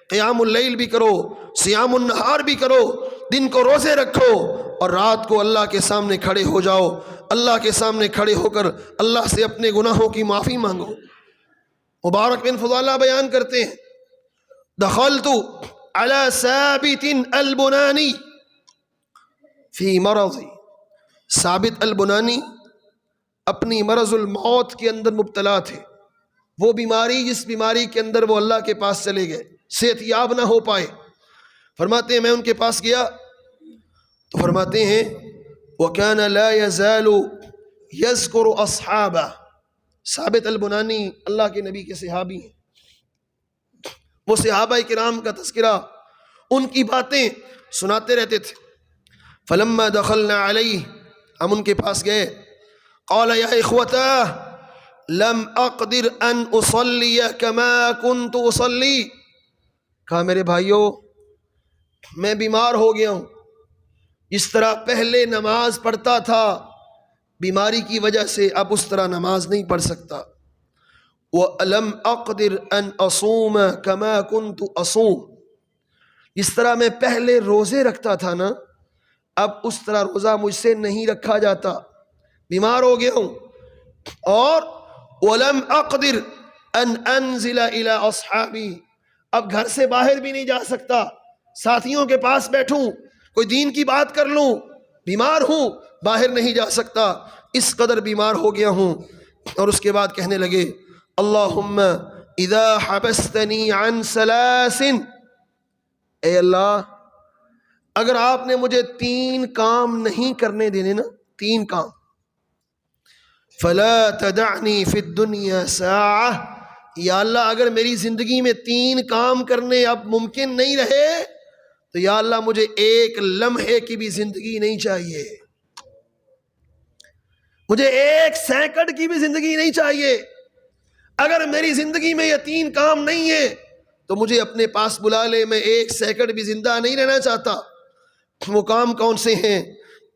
[SPEAKER 1] قیام اللیل بھی کرو، صیام النہار بھی کرو، دن کو روزے رکھو اور رات کو اللہ کے سامنے کھڑے ہو جاؤ، اللہ کے سامنے کھڑے ہو کر اللہ سے اپنے گناہوں کی معافی مانگو۔ مبارک بن فضالہ بیان کرتے ہیں دخلت علی ثابت البنانی فی مرضی، ثابت البنانی اپنی مرض الموت کے اندر مبتلا تھے، وہ بیماری جس بیماری کے اندر وہ اللہ کے پاس چلے گئے، صحت یاب نہ ہو پائے۔ فرماتے ہیں میں ان کے پاس گیا تو فرماتے ہیں وَكَانَ لَا يَزَالُ يَذْكُرُ أَصْحَابَهُ، ثابت البنانی اللہ کے نبی کے صحابی ہیں، وہ صحابہ کرام کا تذکرہ، ان کی باتیں سناتے رہتے تھے۔ فلما دخلنا علیہ، ہم ان کے پاس گئے، قال یا اخوتہ لم اقدر ان اصلی کما کنت اصلی، کہا میرے بھائیو میں بیمار ہو گیا ہوں، جس طرح پہلے نماز پڑھتا تھا بیماری کی وجہ سے اب اس طرح نماز نہیں پڑھ سکتا۔ وَلَمْ أَقْدِرْ أَنْ أَصُومَ كَمَا كُنْتُ أَصُومُ، جس طرح میں پہلے روزے رکھتا تھا نا اب اس طرح روزہ مجھ سے نہیں رکھا جاتا، بیمار ہو گیا ہوں۔ اور وَلَمْ أَقْدِرْ أَنْ أَنزِلَ إِلَىٰ أَصْحَابِي، اب گھر سے باہر بھی نہیں جا سکتا، ساتھیوں کے پاس بیٹھوں کوئی دین کی بات کر لوں، بیمار ہوں باہر نہیں جا سکتا، اس قدر بیمار ہو گیا ہوں۔ اور اس کے بعد کہنے لگے اللہم اذا حبستنی عن ثلاث، اے اللہ اگر آپ نے مجھے 3 کام نہیں کرنے دینے نا، 3 کام، فلا تدعنی فی الدنیا ساعہ، یا اللہ اگر میری زندگی میں 3 کام کرنے اب ممکن نہیں رہے تو یا اللہ مجھے 1 لمحے کی بھی زندگی نہیں چاہیے، مجھے 1 سیکنڈ کی بھی زندگی نہیں چاہیے، اگر میری زندگی میں یہ 3 کام نہیں ہے تو مجھے اپنے پاس بلا لے، میں 1 سیکنڈ بھی زندہ نہیں رہنا چاہتا۔ وہ کام کون سے ہیں؟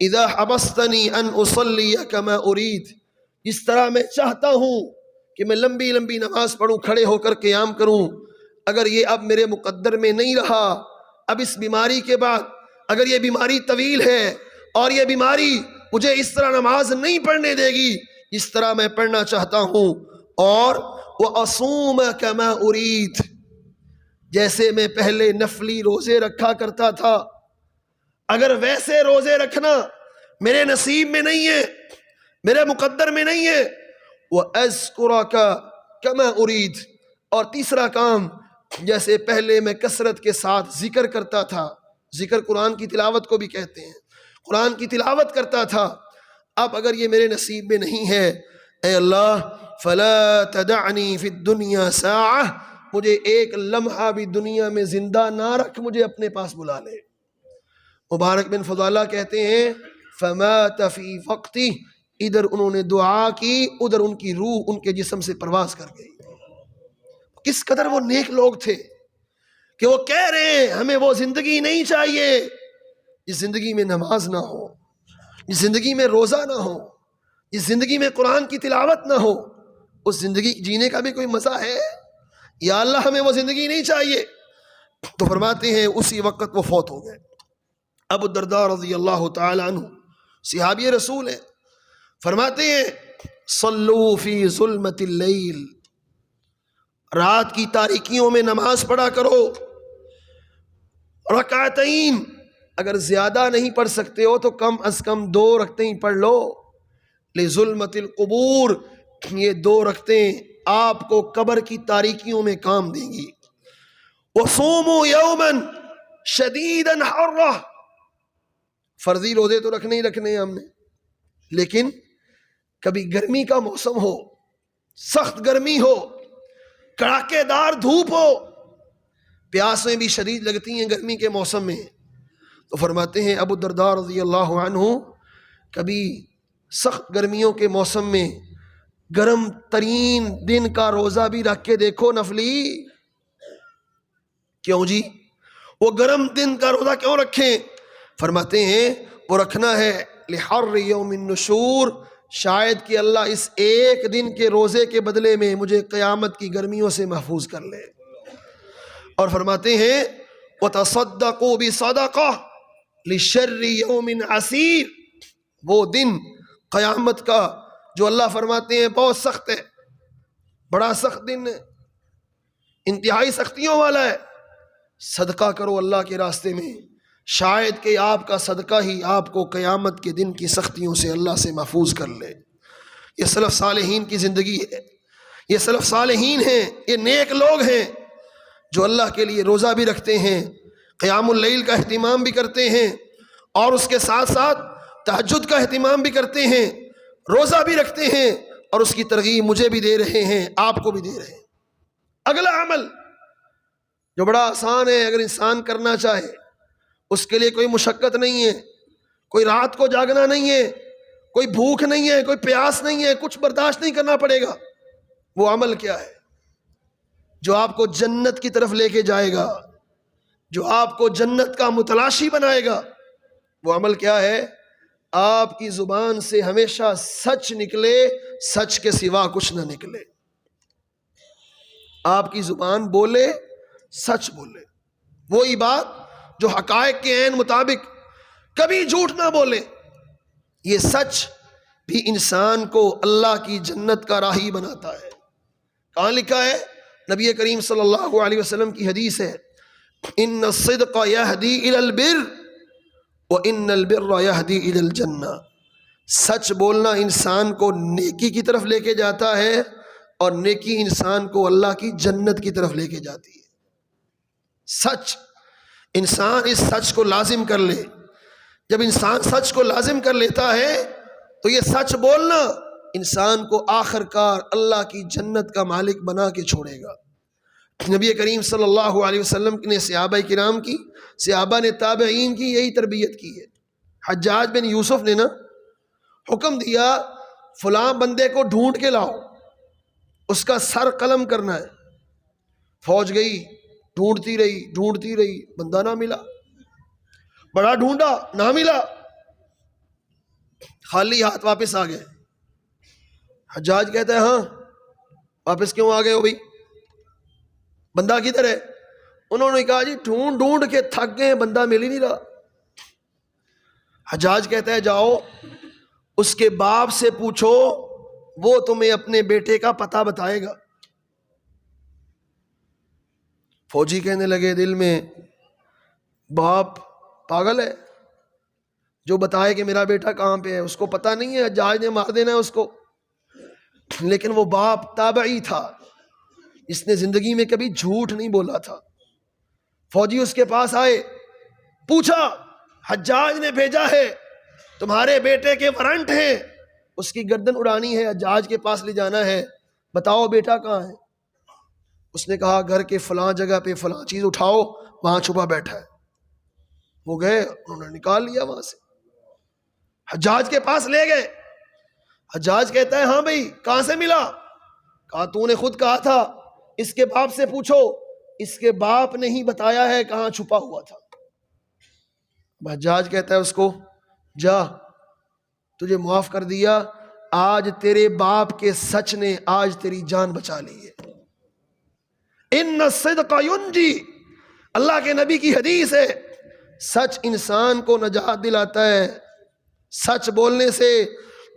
[SPEAKER 1] اذا حبستنی ان اصلی کما ارید، جس طرح میں چاہتا ہوں کہ میں لمبی لمبی نماز پڑھوں، کھڑے ہو کر قیام کروں، اگر یہ اب میرے مقدر میں نہیں رہا، اب اس بیماری کے بعد اگر یہ بیماری طویل ہے اور یہ بیماری مجھے اس طرح نماز نہیں پڑھنے دے گی جس طرح میں پڑھنا چاہتا ہوں، اور وَأَصُومَ كَمَا أُرِيدُ، جیسے میں پہلے نفلی روزے رکھا کرتا تھا اگر ویسے روزے رکھنا، میرے نصیب میں نہیں ہے، میرے مقدر میں نہیں ہے۔ وَأَذْكُرَكَ كَمَا أُرِيدُ، اور تیسرا کام، جیسے پہلے میں کثرت کے ساتھ ذکر کرتا تھا، ذکر قرآن کی تلاوت کو بھی کہتے ہیں، قرآن کی تلاوت کرتا تھا، اب اگر یہ میرے نصیب میں نہیں ہے، اے اللہ فَلَا تَدَعْنِي فِي الدُّنْيَا سَاعَةً، مجھے ایک لمحہ بھی دنیا میں زندہ نہ رکھ، مجھے اپنے پاس بلا لے۔ مبارک بن فضالہ کہتے ہیں فَمَاتَ فِي وَقْتِهِ، ادھر انہوں نے دعا کی، ادھر ان کی روح ان کے جسم سے پرواز کر گئی۔ کس قدر وہ نیک لوگ تھے کہ وہ کہہ رہے ہیں ہمیں وہ زندگی نہیں چاہیے جس زندگی میں نماز نہ ہو، جس زندگی میں روزہ نہ ہو، جس زندگی میں قرآن کی تلاوت نہ ہو۔ اس زندگی جینے کا بھی کوئی مزہ ہے؟ یا اللہ ہمیں وہ زندگی نہیں چاہیے۔ تو فرماتے ہیں اسی وقت وہ فوت ہو گئے۔ ابو الدرداء رضی اللہ تعالی عنہ صحابی رسول ہیں، فرماتے ہیں صلو فی ظلمت اللیل، رات کی تاریکیوں میں نماز پڑھا کرو، رکعتین، اگر زیادہ نہیں پڑھ سکتے ہو تو کم از کم 2 رکعتیں پڑھ لو، لظلمت القبور، یہ 2 رکعتیں آپ کو قبر کی تاریکیوں میں کام دیں گی۔ وصوموا یوما شدیدا حرہ، فرضی روزے تو رکھنے ہی رکھنے ہیں ہم نے، لیکن کبھی گرمی کا موسم ہو، سخت گرمی ہو، کڑاکے دار دھوپ ہو، پیاسیں بھی شدید لگتی ہیں گرمی کے موسم میں، تو فرماتے ہیں ابو الدرداء رضی اللہ عنہ کبھی سخت گرمیوں کے موسم میں گرم ترین دن کا روزہ بھی رکھ کے دیکھو نفلی۔ کیوں جی؟ وہ گرم دن کا روزہ کیوں رکھیں؟ فرماتے ہیں وہ رکھنا ہے لحر یوم النشور، شاید کہ اللہ اس ایک دن کے روزے کے بدلے میں مجھے قیامت کی گرمیوں سے محفوظ کر لے۔ اور فرماتے ہیں وَتَصَدَّقُوا بِصَدَقَةٍ لِشَرِّ يَوْمٍ عَسِيرٍ، وہ دن قیامت کا جو اللہ فرماتے ہیں بہت سخت ہے، بڑا سخت دن ہے، انتہائی سختیوں والا ہے، صدقہ کرو اللہ کے راستے میں، شاید کہ آپ کا صدقہ ہی آپ کو قیامت کے دن کی سختیوں سے اللہ سے محفوظ کر لے۔ یہ سلف صالحین کی زندگی ہے، یہ سلف صالحین ہیں، یہ نیک لوگ ہیں جو اللہ کے لیے روزہ بھی رکھتے ہیں، قیام اللیل کا اہتمام بھی کرتے ہیں، اور اس کے ساتھ ساتھ تہجد کا اہتمام بھی کرتے ہیں، روزہ بھی رکھتے ہیں، اور اس کی ترغیب مجھے بھی دے رہے ہیں، آپ کو بھی دے رہے ہیں۔ اگلا عمل جو بڑا آسان ہے، اگر انسان کرنا چاہے، اس کے لیے کوئی مشقت نہیں ہے، کوئی رات کو جاگنا نہیں ہے، کوئی بھوک نہیں ہے، کوئی پیاس نہیں ہے، کچھ برداشت نہیں کرنا پڑے گا۔ وہ عمل کیا ہے جو آپ کو جنت کی طرف لے کے جائے گا، جو آپ کو جنت کا متلاشی بنائے گا؟ وہ عمل کیا ہے؟ آپ کی زبان سے ہمیشہ سچ نکلے، سچ کے سوا کچھ نہ نکلے۔ آپ کی زبان بولے، سچ بولے، وہی بات جو حقائق کے عین مطابق، کبھی جھوٹ نہ بولے۔ یہ سچ بھی انسان کو اللہ کی جنت کا راہی بناتا ہے۔ کہاں لکھا ہے؟ نبی کریم صلی اللہ علیہ وسلم کی حدیث ہے، ان الصدق یہدی الی البر وان البر یہدی الی الجنہ، سچ بولنا انسان کو نیکی کی طرف لے کے جاتا ہے، اور نیکی انسان کو اللہ کی جنت کی طرف لے کے جاتی ہے۔ سچ، انسان اس سچ کو لازم کر لے۔ جب انسان سچ کو لازم کر لیتا ہے تو یہ سچ بولنا انسان کو آخر کار اللہ کی جنت کا مالک بنا کے چھوڑے گا۔ نبی کریم صلی اللہ علیہ وسلم نے صحابہ کرام کی، صحابہ نے تابعین کی یہی تربیت کی ہے۔ حجاج بن یوسف نے نا حکم دیا فلاں بندے کو ڈھونڈ کے لاؤ، اس کا سر قلم کرنا ہے۔ فوج گئی، ڈھونڈتی رہی، بندہ نہ ملا، بڑا ڈھونڈا نہ ملا، خالی ہاتھ واپس آ گئے۔ حجاج کہتا ہے ہاں واپس کیوں آ گئے ہو بھائی، بندہ کدھر ہے؟ انہوں نے کہا جی ڈھونڈ کے تھک گئے، بندہ مل ہی نہیں رہا۔ حجاج کہتا ہے جاؤ اس کے باپ سے پوچھو، وہ تمہیں اپنے بیٹے کا پتہ بتائے گا۔ فوجی کہنے لگے دل میں باپ پاگل ہے، جو بتائے کہ میرا بیٹا کہاں پہ ہے، اس کو پتہ نہیں ہے حجاج نے مار دینا ہے اس کو، لیکن وہ باپ تابعی تھا، اس نے زندگی میں کبھی جھوٹ نہیں بولا تھا۔ فوجی اس کے پاس آئے، پوچھا حجاج نے بھیجا ہے، تمہارے بیٹے کے وارنٹ ہیں، اس کی گردن اڑانی ہے، حجاج کے پاس لے جانا ہے، بتاؤ بیٹا کہاں ہے؟ اس نے کہا گھر کے فلاں جگہ پہ فلاں چیز اٹھاؤ، وہاں چھپا بیٹھا ہے۔ وہ گئے، انہوں نے نکال لیا وہاں سے، حجاج کے پاس لے گئے۔ حجاج کہتا ہے ہاں بھائی کہاں سے ملا؟ کہا تو نے خود کہا تھا اس کے باپ سے پوچھو، اس کے باپ نے ہی بتایا ہے کہاں چھپا ہوا تھا۔ حجاج کہتا ہے اس کو جا، تجھے معاف کر دیا، آج تیرے باپ کے سچ نے آج تیری جان بچا لی ہے۔ ان الصدق ینجی، اللہ کے نبی کی حدیث ہے، سچ انسان کو نجات دلاتا ہے۔ سچ بولنے سے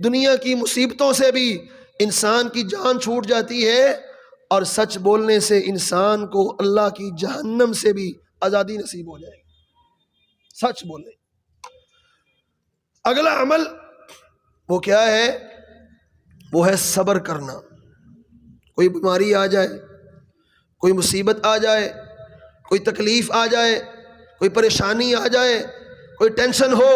[SPEAKER 1] دنیا کی مصیبتوں سے بھی انسان کی جان چھوٹ جاتی ہے، اور سچ بولنے سے انسان کو اللہ کی جہنم سے بھی آزادی نصیب ہو جائے گی۔ سچ بولے۔ اگلا عمل وہ کیا ہے؟ وہ ہے صبر کرنا۔ کوئی بیماری آ جائے، کوئی مصیبت آ جائے، کوئی تکلیف آ جائے، کوئی پریشانی آ جائے، کوئی ٹینشن ہو،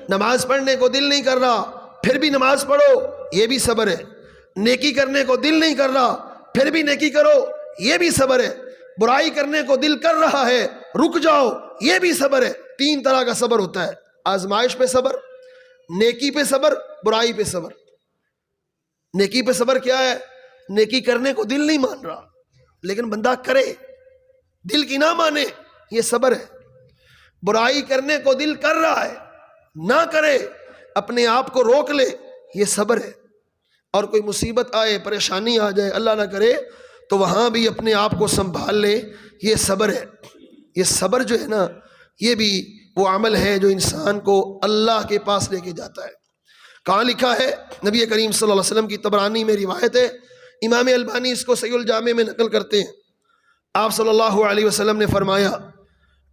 [SPEAKER 1] نماز پڑھنے کو دل نہیں کر رہا پھر بھی نماز پڑھو، یہ بھی صبر ہے۔ نیکی کرنے کو دل نہیں کر رہا پھر بھی نیکی کرو، یہ بھی صبر ہے۔ برائی کرنے کو دل کر رہا ہے، رک جاؤ، یہ بھی صبر ہے۔ 3 طرح کا صبر ہوتا ہے، آزمائش پہ صبر، نیکی پہ صبر، برائی پہ صبر۔ نیکی پہ صبر کیا ہے؟ نیکی کرنے کو دل نہیں مان رہا لیکن بندہ کرے، دل کی نہ مانے، یہ صبر ہے۔ برائی کرنے کو دل کر رہا ہے، نہ کرے، اپنے آپ کو روک لے، یہ صبر ہے۔ اور کوئی مصیبت آئے، پریشانی آ جائے، اللہ نہ کرے، تو وہاں بھی اپنے آپ کو سنبھال لے، یہ صبر ہے۔ یہ صبر جو ہے نا، یہ بھی وہ عمل ہے جو انسان کو اللہ کے پاس لے کے جاتا ہے۔ کہاں لکھا ہے؟ نبی کریم صلی اللہ علیہ وسلم کی طبرانی میں روایت ہے، امام البانی اس کو صحیح الجامع میں نقل کرتے ہیں۔ آپ صلی اللہ علیہ وسلم نے فرمایا،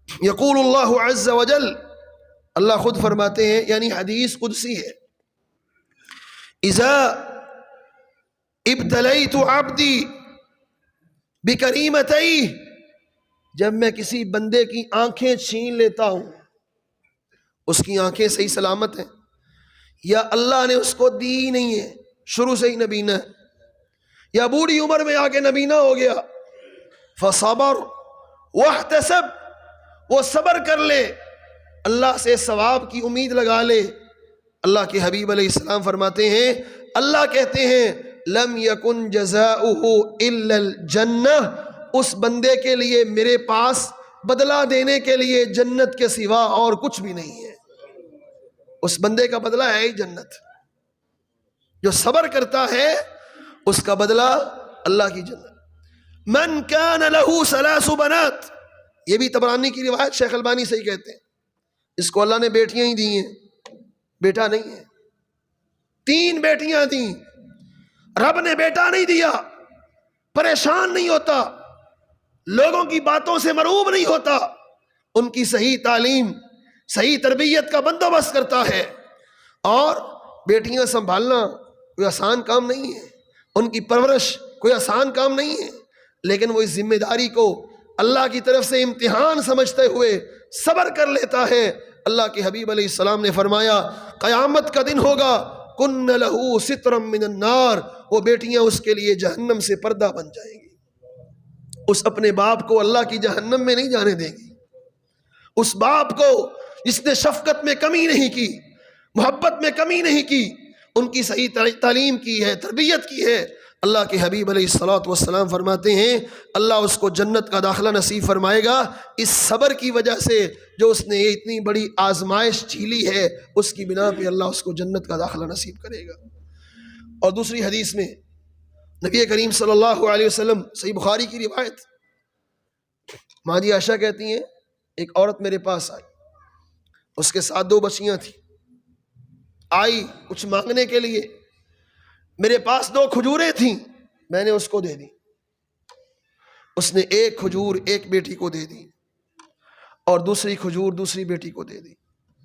[SPEAKER 1] یقول اللہ عز وجل، اللہ خود فرماتے ہیں، یعنی حدیث قدسی ہے، اذا ابتلیت عبدی بکریمتیہ، جب میں کسی بندے کی آنکھیں چھین لیتا ہوں، اس کی آنکھیں صحیح سلامت ہیں یا اللہ نے اس کو دی نہیں ہے، شروع سے ہی نبینہ ہے، یا بوڑھی عمر میں آ کے نبینہ ہو گیا، فصبر واحتسب، وہ صبر کر لے، اللہ سے ثواب کی امید لگا لے۔ اللہ کے حبیب علیہ السلام فرماتے ہیں، اللہ کہتے ہیں لم یکن جزاؤہ الا الجنہ، اس بندے کے لیے میرے پاس بدلہ دینے کے لیے جنت کے سوا اور کچھ بھی نہیں ہے۔ اس بندے کا بدلہ ہے ہی جنت۔ جو صبر کرتا ہے اس کا بدلہ اللہ کی جنت۔ من کان لہ 3 بنات، یہ بھی طبرانی کی روایت، شیخ البانی صحیح کہتے ہیں، اس کو اللہ نے بیٹیاں ہی دی ہیں، بیٹا نہیں ہے۔ 3 بیٹیاں دیں، رب نے بیٹا نہیں دیا، پریشان نہیں ہوتا، لوگوں کی باتوں سے مرعوب نہیں ہوتا، ان کی صحیح تعلیم، صحیح تربیت کا بندوبست کرتا ہے۔ اور بیٹیاں سنبھالنا کوئی آسان کام نہیں ہے، ان کی پرورش کوئی آسان کام نہیں ہے، لیکن وہ اس ذمہ داری کو اللہ کی طرف سے امتحان سمجھتے ہوئے صبر کر لیتا ہے۔ اللہ کے حبیب علیہ السلام نے فرمایا، قیامت کا دن ہوگا، کن لہو سترا من النار، وہ بیٹیاں اس کے لیے جہنم سے پردہ بن جائیں گی۔ اس اپنے باپ کو اللہ کی جہنم میں نہیں جانے دے گی۔ اس باپ کو جس نے شفقت میں کمی نہیں کی، محبت میں کمی نہیں کی، ان کی صحیح تعلیم کی ہے، تربیت کی ہے، اللہ کے حبیب علیہ الصلوۃ والسلام فرماتے ہیں اللہ اس کو جنت کا داخلہ نصیب فرمائے گا، اس صبر کی وجہ سے جو اس نے یہ اتنی بڑی آزمائش جھیلی ہے، اس کی بنا پہ اللہ اس کو جنت کا داخلہ نصیب کرے گا۔ اور دوسری حدیث میں نبی کریم صلی اللہ علیہ وسلم، صحیح بخاری کی روایت، ماں جی عائشہ کہتی ہیں ایک عورت میرے پاس آئی، اس کے ساتھ 2 بچیاں تھیں، آئی کچھ مانگنے کے لیے، میرے پاس 2 کھجوریں تھیں، میں نے اس کو دے دی، اس نے 1 کھجور ایک بیٹی کو دے دی اور دوسری کھجور دوسری بیٹی کو دے دی۔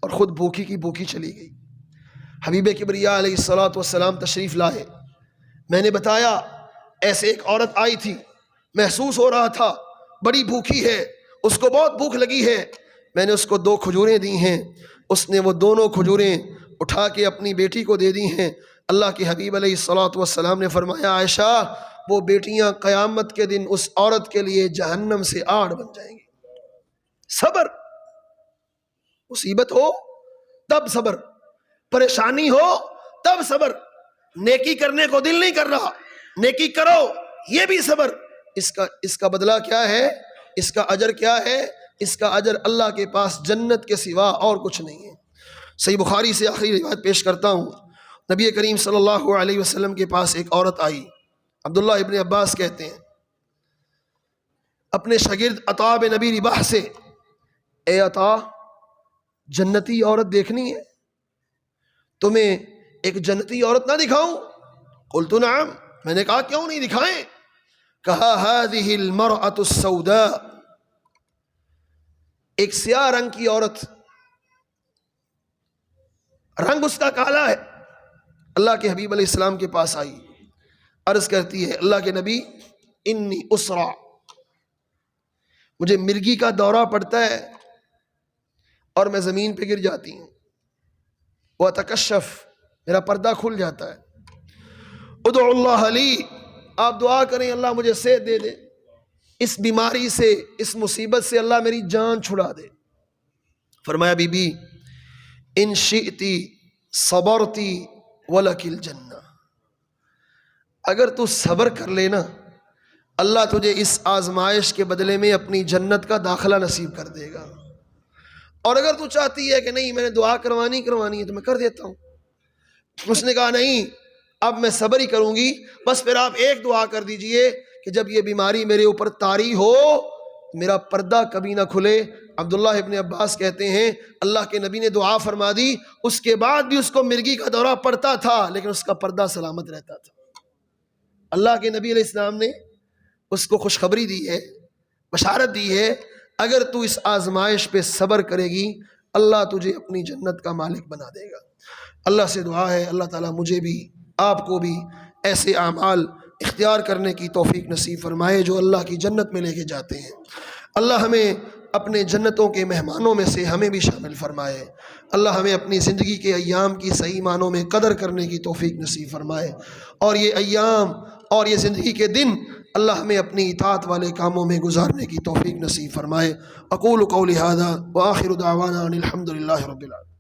[SPEAKER 1] اور خود بھوکی کی بھوکی چلی گئی۔ حبیب کبریا علیہ الصلوۃ والسلام تشریف لائے، میں نے بتایا ایسے ایک عورت آئی تھی، محسوس ہو رہا تھا بڑی بھوکی ہے، اس کو بہت بھوک لگی ہے، میں نے اس کو 2 کھجوریں دی ہیں، اس نے وہ دونوں کھجوریں اٹھا کے اپنی بیٹی کو دے دی ہیں۔ اللہ کے حبیب علیہ الصلوۃ والسلام نے فرمایا عائشہ وہ بیٹیاں قیامت کے دن اس عورت کے لیے جہنم سے آڑ بن جائیں گی۔ صبر، مصیبت ہو تب صبر، پریشانی ہو تب صبر، نیکی کرنے کو دل نہیں کر رہا، نیکی کرو، یہ بھی صبر۔ اس کا بدلہ کیا ہے؟ اس کا اجر کیا ہے؟ اس کا اجر اللہ کے پاس جنت کے سوا اور کچھ نہیں ہے۔ صحیح بخاری سے آخری روایت پیش کرتا ہوں، نبی کریم صلی اللہ علیہ وسلم کے پاس ایک عورت آئی، عبداللہ ابن عباس کہتے ہیں، اپنے شاگرد عطا بن نبی رباح سے، اے عطا جنتی عورت دیکھنی ہے، تمہیں ایک جنتی عورت نہ دکھاؤں؟ قلت نعم، میں نے کہا کیوں نہیں دکھائیں؟ کہا هذه المرأة السوداء، ایک سیاہ رنگ کی عورت، رنگ اس کا کالا ہے، اللہ کے حبیب علیہ السلام کے پاس آئی، عرض کرتی ہے اللہ کے نبی انی اسرع، مجھے مرگی کا دورہ پڑتا ہے اور میں زمین پہ گر جاتی ہوں، واتکشف، میرا پردہ کھل جاتا ہے، ادعو اللہ لی، آپ دعا کریں اللہ مجھے صحت دے دے، اس بیماری سے، اس مصیبت سے اللہ میری جان چھڑا دے۔ فرمایا بی بی ان شئتی صبرتی ولک الجنہ، اگر تو صبر کر لینا اللہ تجھے اس آزمائش کے بدلے میں اپنی جنت کا داخلہ نصیب کر دے گا، اور اگر تو چاہتی ہے کہ نہیں میں نے دعا کروانی ہے تو میں کر دیتا ہوں۔ اس نے کہا نہیں اب میں صبر ہی کروں گی، بس پھر آپ ایک دعا کر دیجئے کہ جب یہ بیماری میرے اوپر طاری ہو میرا پردہ کبھی نہ کھلے۔ عبداللہ ابن عباس کہتے ہیں اللہ کے نبی نے دعا فرما دی، اس کے بعد بھی اس کو مرگی کا دورہ پڑتا تھا لیکن اس کا پردہ سلامت رہتا تھا۔ اللہ کے نبی علیہ السلام نے اس کو خوشخبری دی ہے، بشارت دی ہے، اگر تو اس آزمائش پہ صبر کرے گی اللہ تجھے اپنی جنت کا مالک بنا دے گا۔ اللہ سے دعا ہے اللہ تعالیٰ مجھے بھی آپ کو بھی ایسے اعمال اختیار کرنے کی توفیق نصیب فرمائے جو اللہ کی جنت میں لے کے جاتے ہیں۔ اللہ ہمیں اپنے جنتوں کے مہمانوں میں سے ہمیں بھی شامل فرمائے۔ اللہ ہمیں اپنی زندگی کے ایام کی صحیح معنوں میں قدر کرنے کی توفیق نصیب فرمائے، اور یہ ایام اور یہ زندگی کے دن اللہ ہمیں اپنی اطاعت والے کاموں میں گزارنے کی توفیق نصیب فرمائے۔ اقول قولی ھذا وآخر دعوانا ان الحمد للہ رب العالمین۔